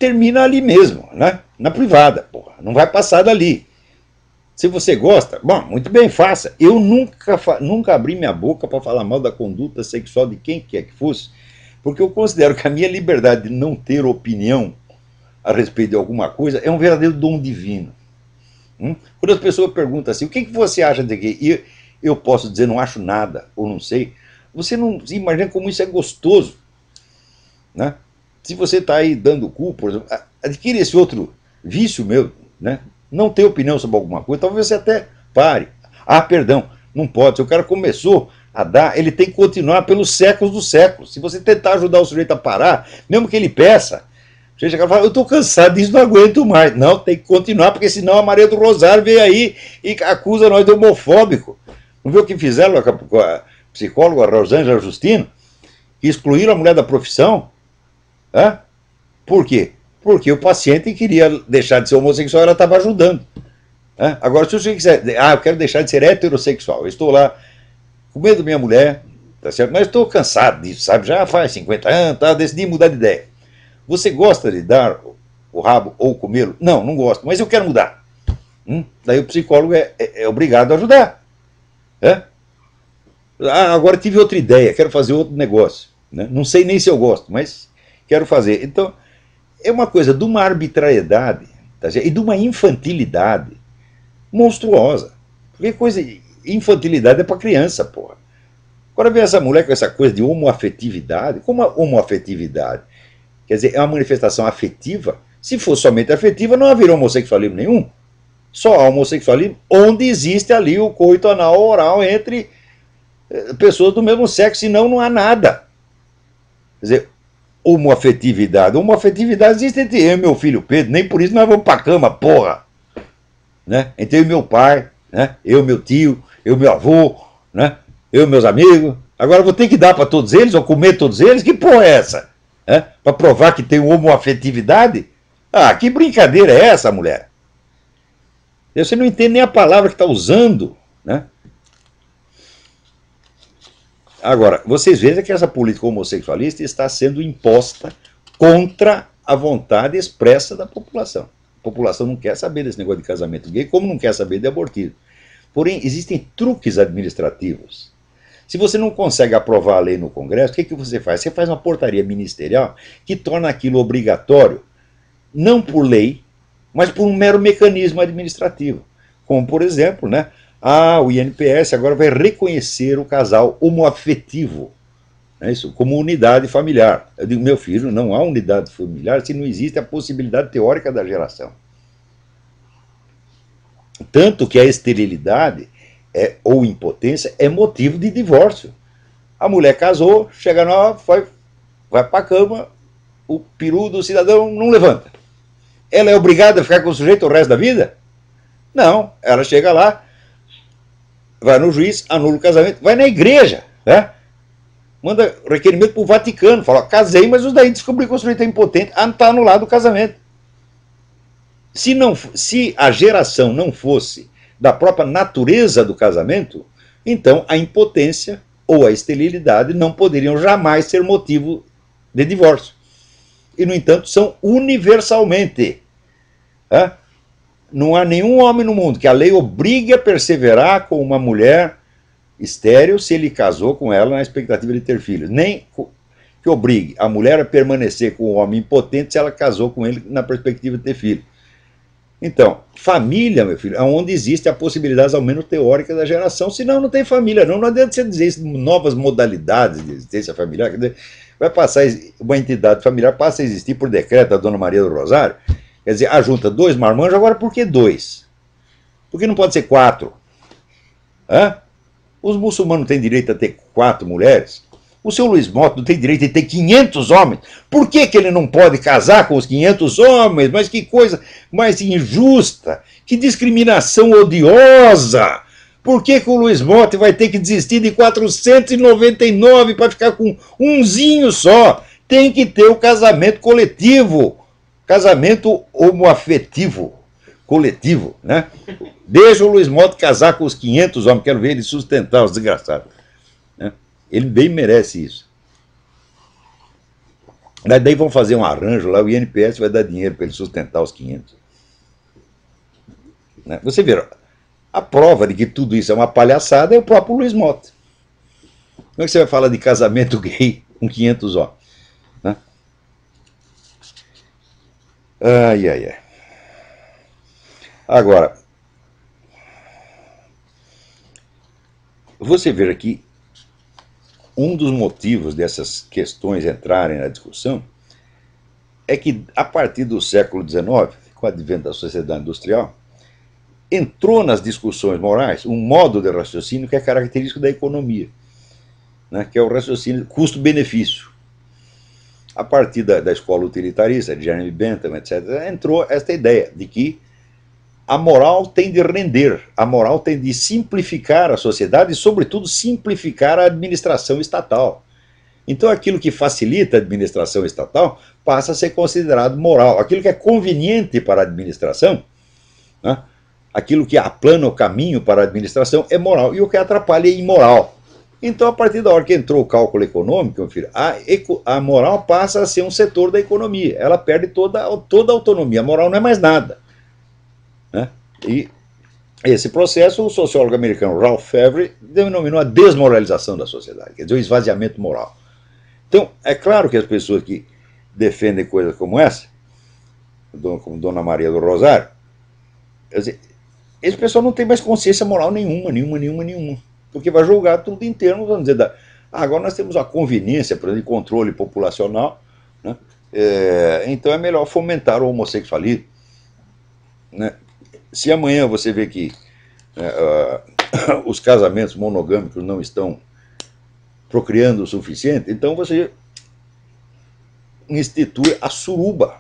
termina ali mesmo, né? Na privada, porra. Não vai passar dali. Se você gosta, bom, muito bem, faça. Eu nunca abri minha boca para falar mal da conduta sexual de quem quer que fosse, porque eu considero que a minha liberdade de não ter opinião a respeito de alguma coisa é um verdadeiro dom divino. Quando as pessoas perguntam assim, o que você acha de gay? E eu posso dizer, não acho nada, ou não sei. Você não imagina como isso é gostoso, né? Se você está aí dando cu, por exemplo, adquire esse outro vício meu, né? Não ter opinião sobre alguma coisa, talvez você até pare. Perdão, não pode. Se o cara começou a dar, ele tem que continuar pelos séculos dos séculos. Se você tentar ajudar o sujeito a parar, mesmo que ele peça, você chega e fala, eu estou cansado disso, não aguento mais. Não, tem que continuar, porque senão a Maria do Rosário vem aí e acusa nós de homofóbico. Não viu o que fizeram com a psicóloga Rosângela Justino? Que excluíram a mulher da profissão? Por quê? Porque o paciente queria deixar de ser homossexual, ela estava ajudando. Agora, se você quiser, eu quero deixar de ser heterossexual, eu estou lá com medo da minha mulher, tá certo? Mas estou cansado disso, sabe? Já faz 50 anos, decidi mudar de ideia. Você gosta de dar o rabo ou comê-lo? Não, não gosto, mas eu quero mudar. Daí o psicólogo é obrigado a ajudar. Agora tive outra ideia, quero fazer outro negócio, né? Não sei nem se eu gosto, mas quero fazer. Então, é uma coisa de uma arbitrariedade, tá certo? E de uma infantilidade monstruosa. Porque infantilidade é para criança, porra. Agora vem essa mulher com essa coisa de homoafetividade. Como a homoafetividade? Quer dizer, é uma manifestação afetiva. Se fosse somente afetiva, não haveria homossexualismo nenhum. Só há homossexualismo onde existe ali o coito anal oral entre pessoas do mesmo sexo, senão não há nada. Quer dizer, homoafetividade. Homoafetividade existe entre eu e meu filho Pedro, nem por isso nós vamos para a cama, porra. Né? Entre eu e meu pai, né? Eu, meu tio, eu, meu avô, né? Eu, meus amigos. Agora eu vou ter que dar para todos eles, ou comer todos eles? Que porra é essa? Para provar que tem homoafetividade? Que brincadeira é essa, mulher? Você não entende nem a palavra que está usando, né? Agora, vocês vejam que essa política homossexualista está sendo imposta contra a vontade expressa da população. A população não quer saber desse negócio de casamento gay, como não quer saber de abortismo. Porém, existem truques administrativos. Se você não consegue aprovar a lei no Congresso, o que você faz? Você faz uma portaria ministerial que torna aquilo obrigatório não por lei, mas por um mero mecanismo administrativo. Como, por exemplo, né, o INPS agora vai reconhecer o casal homoafetivo, né, isso, como unidade familiar. Eu digo, meu filho, não há unidade familiar se não existe a possibilidade teórica da geração. Tanto que a esterilidade ou impotência é motivo de divórcio. A mulher casou, chega nova, vai para a cama, o peru do cidadão não levanta. Ela é obrigada a ficar com o sujeito o resto da vida? Não, ela chega lá, vai no juiz, anula o casamento, vai na igreja, né? Manda requerimento para o Vaticano, fala, casei, mas os daí descobriu que o sujeito é impotente, não está anulado o casamento. Se a geração não fosse da própria natureza do casamento, então a impotência ou a esterilidade não poderiam jamais ser motivo de divórcio. E, no entanto, são universalmente. Né? Não há nenhum homem no mundo que a lei obrigue a perseverar com uma mulher estéril se ele casou com ela na expectativa de ter filhos. Nem que obrigue a mulher a permanecer com o homem impotente se ela casou com ele na perspectiva de ter filhos. Então, família, meu filho, é onde existe a possibilidade, ao menos teórica, da geração, senão não tem família, não adianta você dizer isso, novas modalidades de existência familiar, vai passar, uma entidade familiar passa a existir por decreto da Dona Maria do Rosário, quer dizer, junta 2 marmanjos, agora por que 2? Por que não pode ser 4? Os muçulmanos têm direito a ter 4 mulheres? O seu Luiz Mota não tem direito de ter 500 homens. Por que ele não pode casar com os 500 homens? Mas que coisa mais injusta. Que discriminação odiosa. Por que o Luiz Mota vai ter que desistir de 499 para ficar com umzinho só? Tem que ter o casamento coletivo. Casamento homoafetivo. Coletivo, né? Deixa o Luiz Mota casar com os 500 homens. Quero ver ele sustentar os desgraçados. Ele bem merece isso. Daí vão fazer um arranjo lá, o INPS vai dar dinheiro para ele sustentar os 500. Você vê, a prova de que tudo isso é uma palhaçada é o próprio Luiz Mota. Como é que você vai falar de casamento gay com 500 homens? Ai. Agora, você vê aqui, um dos motivos dessas questões entrarem na discussão é que, a partir do século XIX, com o advento da sociedade industrial, entrou nas discussões morais um modo de raciocínio que é característico da economia, né, que é o raciocínio custo-benefício. A partir da escola utilitarista, de Jeremy Bentham, etc., entrou esta ideia de que a moral tem de render, a moral tem de simplificar a sociedade e, sobretudo, simplificar a administração estatal. Então, aquilo que facilita a administração estatal passa a ser considerado moral. Aquilo que é conveniente para a administração, né, aquilo que aplana o caminho para a administração é moral, e o que atrapalha é imoral. Então, a partir da hora que entrou o cálculo econômico, meu filho, a moral passa a ser um setor da economia. Ela perde toda a autonomia. A moral não é mais nada. E esse processo, o sociólogo americano Ralph Favre denominou a desmoralização da sociedade, quer dizer, o esvaziamento moral. Então, é claro que as pessoas que defendem coisas como essa, como Dona Maria do Rosário, quer dizer, esse pessoal não tem mais consciência moral nenhuma, porque vai julgar tudo em termos, vamos dizer, agora nós temos a conveniência, por exemplo, de controle populacional, né? Então é melhor fomentar o homossexualismo, né? Se amanhã você vê que os casamentos monogâmicos não estão procriando o suficiente, então você institui a suruba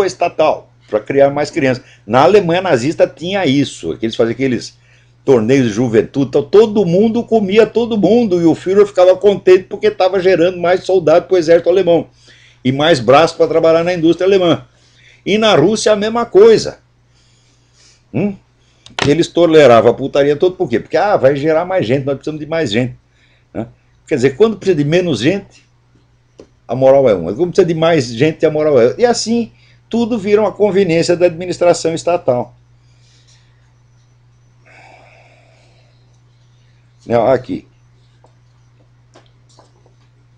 estatal, para criar mais crianças. Na Alemanha nazista tinha isso, eles faziam aqueles torneios de juventude, então todo mundo comia todo mundo, e o Führer ficava contente porque estava gerando mais soldados para o exército alemão, e mais braços para trabalhar na indústria alemã. E na Rússia a mesma coisa. Eles toleravam a putaria toda, por quê? Porque vai gerar mais gente, nós precisamos de mais gente. Né? Quer dizer, quando precisa de menos gente, a moral é uma. Quando precisa de mais gente, a moral é outra. E assim, tudo vira uma conveniência da administração estatal. Aqui.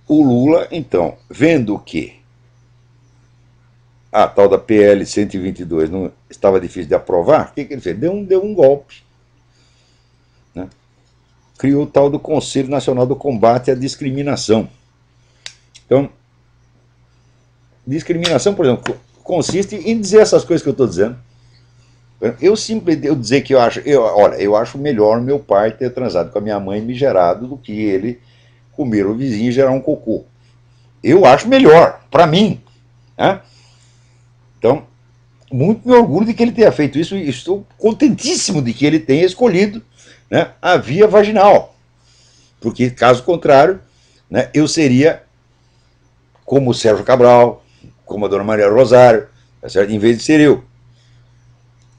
O Lula, então, vendo que a tal da PL 122 não estava difícil de aprovar, o que ele fez? Deu um golpe. Né? Criou o tal do Conselho Nacional do Combate à Discriminação. Então, discriminação, por exemplo, consiste em dizer essas coisas que eu estou dizendo. Eu dizer que eu acho melhor meu pai ter transado com a minha mãe e me gerado do que ele comer o vizinho e gerar um cocô. Eu acho melhor, para mim. Né? Então, muito me orgulho de que ele tenha feito isso e estou contentíssimo de que ele tenha escolhido, né, a via vaginal. Porque, caso contrário, né, eu seria como o Sérgio Cabral, como a Dona Maria Rosário, tá certo? Em vez de ser eu.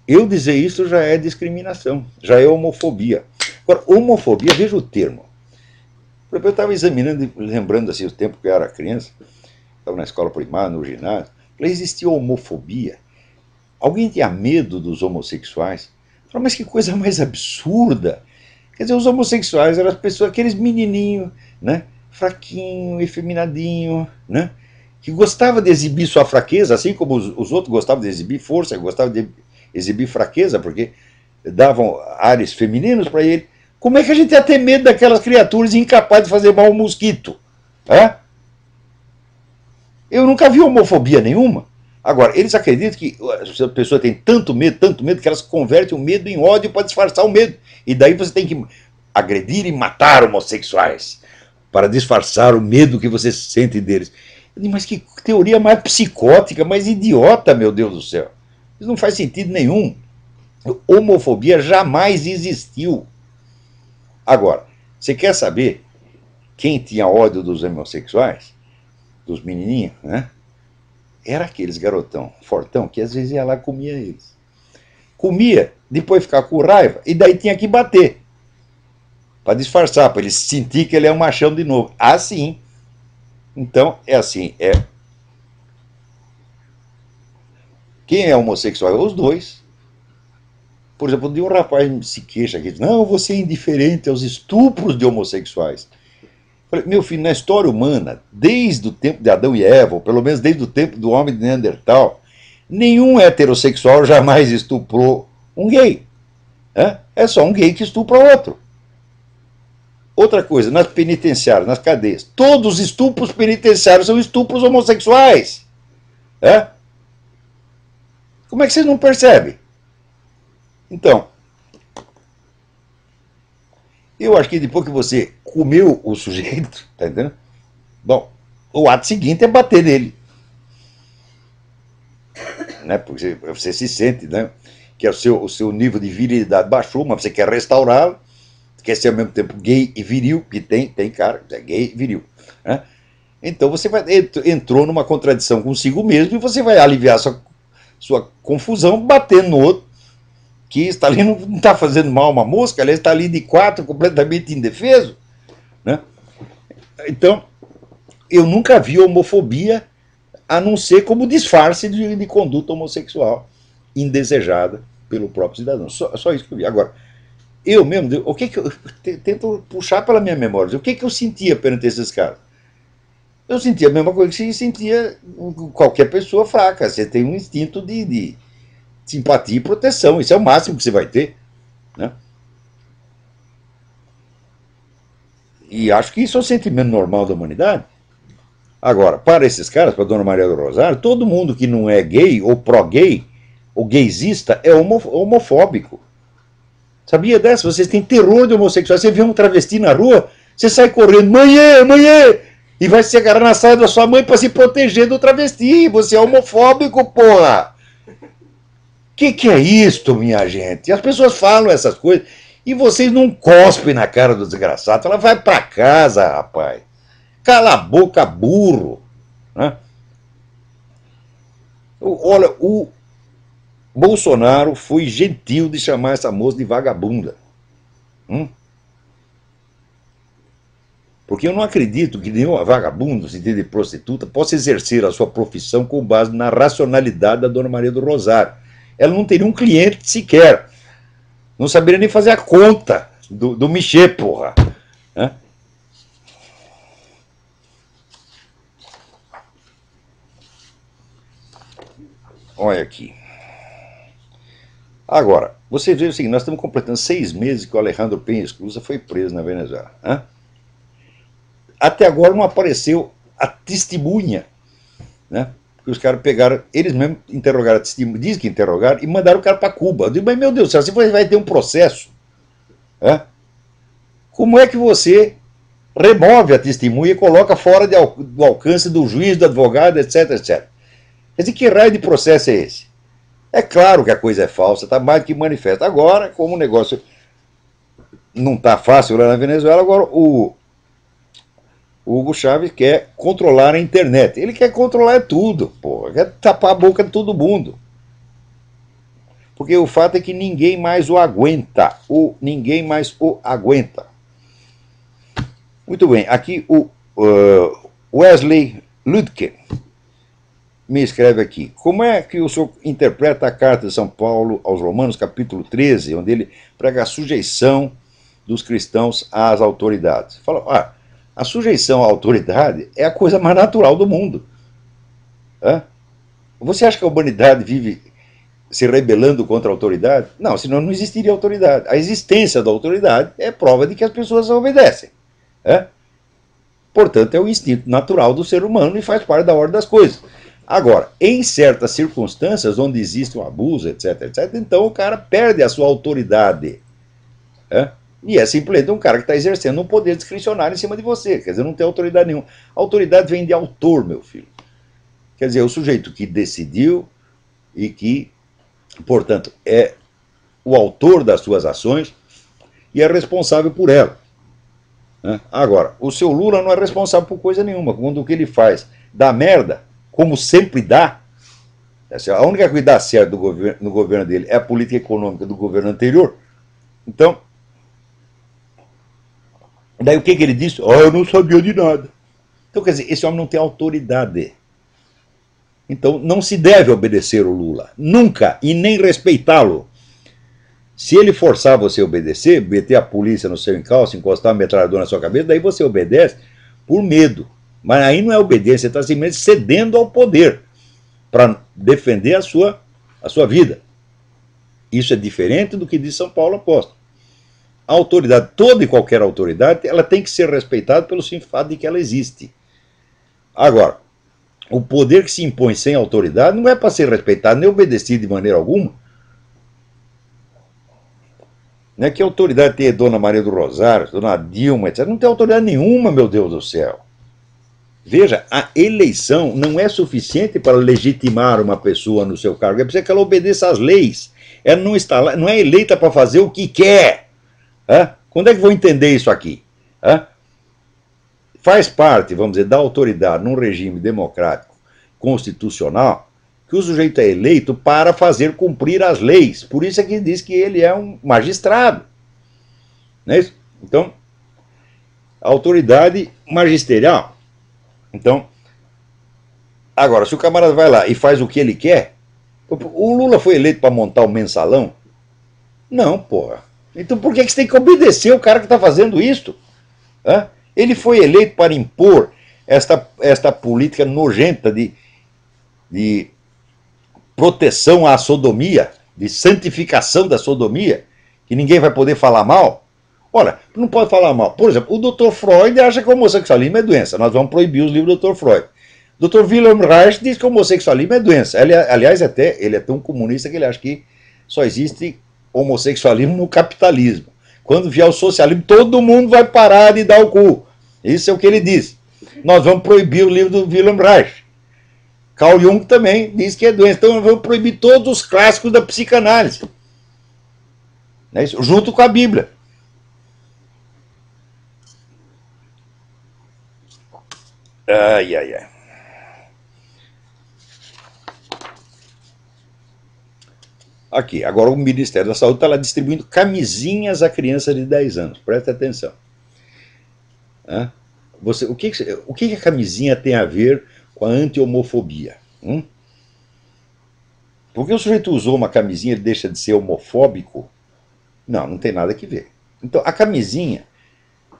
Eu dizer isso já é discriminação, já é homofobia. Agora, homofobia, veja o termo. Eu estava examinando, lembrando assim, o tempo que eu era criança, estava na escola primária, no ginásio, existia homofobia. Alguém tinha medo dos homossexuais? Falei, mas que coisa mais absurda. Quer dizer, os homossexuais eram as pessoas, aqueles menininhos, né, fraquinho, efeminadinho, né, que gostava de exibir sua fraqueza, assim como os outros gostavam de exibir força, gostavam de exibir fraqueza, porque davam ares femininos para ele. Como é que a gente ia ter medo daquelas criaturas incapazes de fazer mal ao mosquito? É? Eu nunca vi homofobia nenhuma. Agora, eles acreditam que a pessoa tem tanto medo, que elas convertem o medo em ódio para disfarçar o medo. E daí você tem que agredir e matar homossexuais para disfarçar o medo que você sente deles. Eu digo, mas que teoria mais psicótica, mais idiota, meu Deus do céu. Isso não faz sentido nenhum. Homofobia jamais existiu. Agora, você quer saber quem tinha ódio dos homossexuais? Dos menininhos, né? Era aqueles garotão fortão que às vezes ia lá e comia eles. Comia, depois ficava com raiva, e daí tinha que bater. Para disfarçar, para ele sentir que ele é um machão de novo. Assim. Então, é assim, quem é homossexual? Os dois. Por exemplo, um rapaz se queixa aqui, não, você é indiferente aos estupros de homossexuais. Falei, meu filho, na história humana, desde o tempo de Adão e Eva, ou pelo menos desde o tempo do homem de Neandertal, nenhum heterossexual jamais estuprou um gay. É só um gay que estupra outro. Outra coisa, nas penitenciárias, nas cadeias, todos os estupros penitenciários são estupros homossexuais. Como é que vocês não percebem? Então, eu acho que depois que você comeu o sujeito, tá entendendo? Bom, o ato seguinte é bater nele. Né? Porque você se sente, né, que o seu nível de virilidade baixou, mas você quer restaurá-lo, quer ser ao mesmo tempo gay e viril, que tem cara que é gay e viril. Né? Então você entrou numa contradição consigo mesmo e você vai aliviar sua confusão batendo no outro, que está ali, não está fazendo mal uma mosca, ele está ali de quatro, completamente indefeso. Né? Então, eu nunca vi homofobia a não ser como disfarce de conduta homossexual indesejada pelo próprio cidadão. Só isso que eu vi. Agora, eu mesmo, o que eu tento puxar pela minha memória, o que eu sentia perante esses caras? Eu sentia a mesma coisa que se sentia qualquer pessoa fraca. Você tem um instinto de simpatia e proteção. Isso é o máximo que você vai ter. Né? E acho que isso é o sentimento normal da humanidade. Agora, para esses caras, para a Dona Maria do Rosário, todo mundo que não é gay ou pró-gay, ou gaysista, é homofóbico. Sabia dessa? Vocês têm terror de homossexuais. Você vê um travesti na rua, você sai correndo, mãe, e vai se agarrar na saia da sua mãe para se proteger do travesti. Você é homofóbico, porra! Que é isto, minha gente? As pessoas falam essas coisas e vocês não cospem na cara do desgraçado. Ela vai para casa, rapaz. Cala a boca, burro. Né? Olha, o Bolsonaro foi gentil de chamar essa moça de vagabunda. Porque eu não acredito que nenhuma vagabunda, no sentido de prostituta, possa exercer a sua profissão com base na racionalidade da Dona Maria do Rosário. Ela não teria um cliente sequer. Não saberia nem fazer a conta do Michê, porra. Né? olha aqui. Agora, você vê o seguinte, nós estamos completando 6 meses que o Alejandro Penha Esclusa foi preso na Venezuela. Né? Até agora não apareceu a testemunha, né? Que os caras pegaram, eles mesmos interrogaram a testemunha, dizem que interrogaram, e mandaram o cara para Cuba. Eu digo, mas meu Deus do céu, você vai ter um processo. Né? Como é que você remove a testemunha e coloca fora do alcance do juiz, do advogado, etc, etc. Quer dizer, que raio de processo é esse? É claro que a coisa é falsa, está mais do que manifesta. Agora, como o negócio não está fácil lá na Venezuela, agora o Hugo Chávez quer controlar a internet. Ele quer controlar tudo, porra. Quer tapar a boca de todo mundo. Porque o fato é que ninguém mais o aguenta. Ninguém mais o aguenta. Muito bem, aqui o Wesley Ludke me escreve aqui. Como é que o senhor interpreta a carta de São Paulo aos Romanos, capítulo 13, onde ele prega a sujeição dos cristãos às autoridades? Fala, a sujeição à autoridade é a coisa mais natural do mundo. Você acha que a humanidade vive se rebelando contra a autoridade? Não, senão não existiria autoridade. A existência da autoridade é prova de que as pessoas obedecem. Portanto, é o instinto natural do ser humano e faz parte da ordem das coisas. Agora, em certas circunstâncias onde existe um abuso, etc, etc, então o cara perde a sua autoridade. E é simplesmente um cara que está exercendo um poder discricionário em cima de você. Quer dizer, não tem autoridade nenhuma. A autoridade vem de autor, meu filho. Quer dizer, o sujeito que decidiu e que, portanto, é o autor das suas ações e é responsável por ela. Agora, o seu Lula não é responsável por coisa nenhuma. Quando o que ele faz dá merda, como sempre dá, a única coisa que dá certo no governo dele é a política econômica do governo anterior. Então, daí o que ele disse? Eu não sabia de nada. Então, quer dizer, esse homem não tem autoridade. Então, não se deve obedecer o Lula. Nunca. E nem respeitá-lo. Se ele forçar você a obedecer, meter a polícia no seu encalço, encostar a metralhadora na sua cabeça, daí você obedece por medo. Mas aí não é obediência, você está simplesmente cedendo ao poder para defender a sua vida. Isso é diferente do que diz São Paulo Apóstolo. A autoridade, toda e qualquer autoridade, ela tem que ser respeitada pelo simples fato de que ela existe. Agora, o poder que se impõe sem autoridade não é para ser respeitado nem obedecido de maneira alguma. Não é que autoridade tem Dona Maria do Rosário, Dona Dilma, etc. Não tem autoridade nenhuma, meu Deus do céu. Veja, a eleição não é suficiente para legitimar uma pessoa no seu cargo. É preciso que ela obedeça às leis. Ela não está lá, não é eleita para fazer o que quer. Quando é que vou entender isso aqui? Faz parte, vamos dizer, da autoridade num regime democrático constitucional que o sujeito é eleito para fazer cumprir as leis. Por isso é que diz que ele é um magistrado. Não é isso? Então, a autoridade magisterial. Então, agora, se o camarada vai lá e faz o que ele quer, o Lula foi eleito para montar o mensalão? Não, porra. Então por que você tem que obedecer o cara que está fazendo isso? Ele foi eleito para impor esta política nojenta de proteção à sodomia, de santificação da sodomia, que ninguém vai poder falar mal. Ora, não pode falar mal. Por exemplo, o Dr. Freud acha que o homossexualismo é doença. Nós vamos proibir os livros do Dr. Freud. O Dr. Wilhelm Reich diz que o homossexualismo é doença. Aliás, ele é tão comunista que ele acha que só existe homossexualismo no capitalismo. Quando vier o socialismo, todo mundo vai parar de dar o cu. Isso é o que ele diz. Nós vamos proibir o livro do Wilhelm Reich. Carl Jung também diz que é doença. Então nós vamos proibir todos os clássicos da psicanálise. Não é isso? Junto com a Bíblia. Ai, ai, ai. Aqui, agora o Ministério da Saúde está lá distribuindo camisinhas a crianças de 10 anos. Presta atenção. O que a camisinha tem a ver com a anti-homofobia? Porque o sujeito usou uma camisinha, ele deixa de ser homofóbico? Não, não tem nada que ver. Então, a camisinha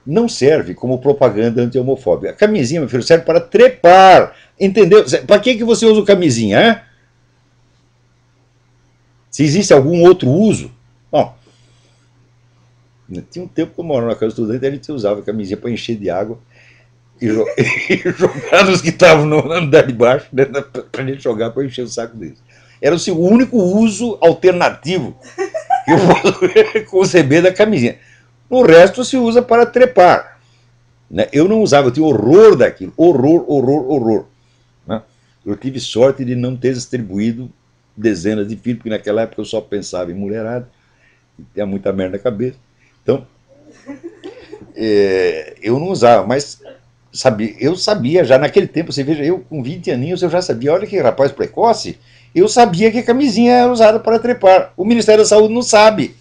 não serve como propaganda anti-homofóbica. A camisinha, meu filho, serve para trepar. Entendeu? Para que você usa camisinha? Se existe algum outro uso, bom, tinha um tempo que eu morava na casa do estudante, a gente usava a camisinha para encher de água e jogar nos que estavam no andar de baixo, né, para a gente jogar para encher o saco deles. Era o único uso alternativo que eu posso conceber da camisinha. O resto se usa para trepar. Né? Eu não usava, eu tinha horror daquilo. Horror. Né? Eu tive sorte de não ter distribuído dezenas de filhos, porque naquela época eu só pensava em mulherada, tinha muita merda na cabeça. Então, eu não usava, mas eu sabia já naquele tempo, você veja, eu com 20 aninhos eu já sabia, olha que rapaz precoce, eu sabia que a camisinha era usada para trepar. O Ministério da Saúde não sabe.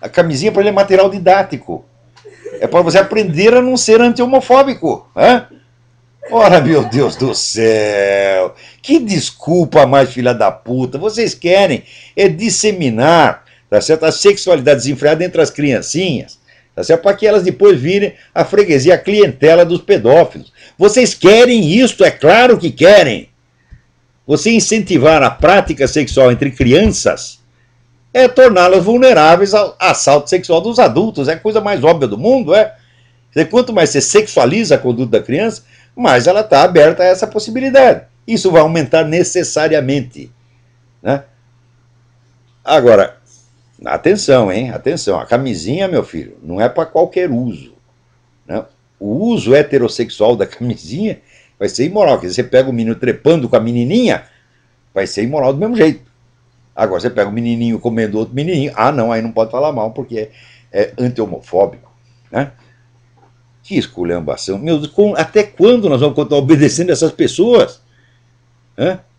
A camisinha para ele é material didático. É para você aprender a não ser anti-homofóbico. Ora, meu Deus do céu, que desculpa mais filha da puta. Vocês querem disseminar, tá certo, a sexualidade desenfreada entre as criancinhas, tá certo, para que elas depois virem a freguesia, a clientela dos pedófilos. Vocês querem isso, é claro que querem. Você incentivar a prática sexual entre crianças é torná-las vulneráveis ao assalto sexual dos adultos. É a coisa mais óbvia do mundo, Quanto mais você sexualiza a conduta da criança, mais ela está aberta a essa possibilidade. Isso vai aumentar necessariamente. Né? Agora, atenção, atenção. A camisinha, meu filho, não é para qualquer uso. Né? O uso heterossexual da camisinha vai ser imoral. Quer dizer, você pega o menino trepando com a menininha, vai ser imoral do mesmo jeito. Agora, você pega o menininho comendo outro menininho, não, aí não pode falar mal, porque é anti-homofóbico. Né? Que esculhambação. Meu Deus, até quando nós vamos continuar obedecendo essas pessoas?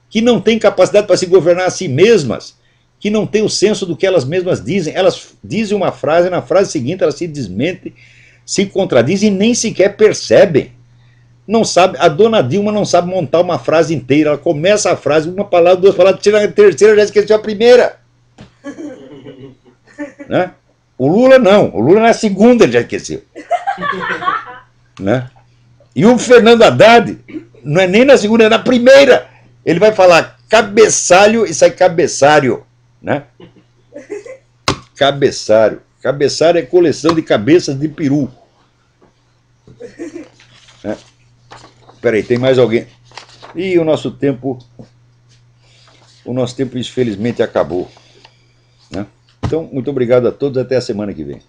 Que não têm capacidade para se governar a si mesmas, que não têm o senso do que elas mesmas dizem. Elas dizem uma frase, na frase seguinte elas se desmentem, se contradizem e nem sequer percebem. Não sabe, a dona Dilma não sabe montar uma frase inteira. Ela começa a frase, uma palavra, duas palavras, tira a terceira, já esqueceu a primeira. Né? O Lula não. O Lula na segunda ele já esqueceu. Né? E o Fernando Haddad não é nem na segunda, é na primeira. Ele vai falar cabeçalho e sai cabeçário. Né? Cabeçário. Cabeçário é coleção de cabeças de peru. Né? Peraí, tem mais alguém? E o nosso tempo infelizmente acabou. Né? Então, muito obrigado a todos, até a semana que vem.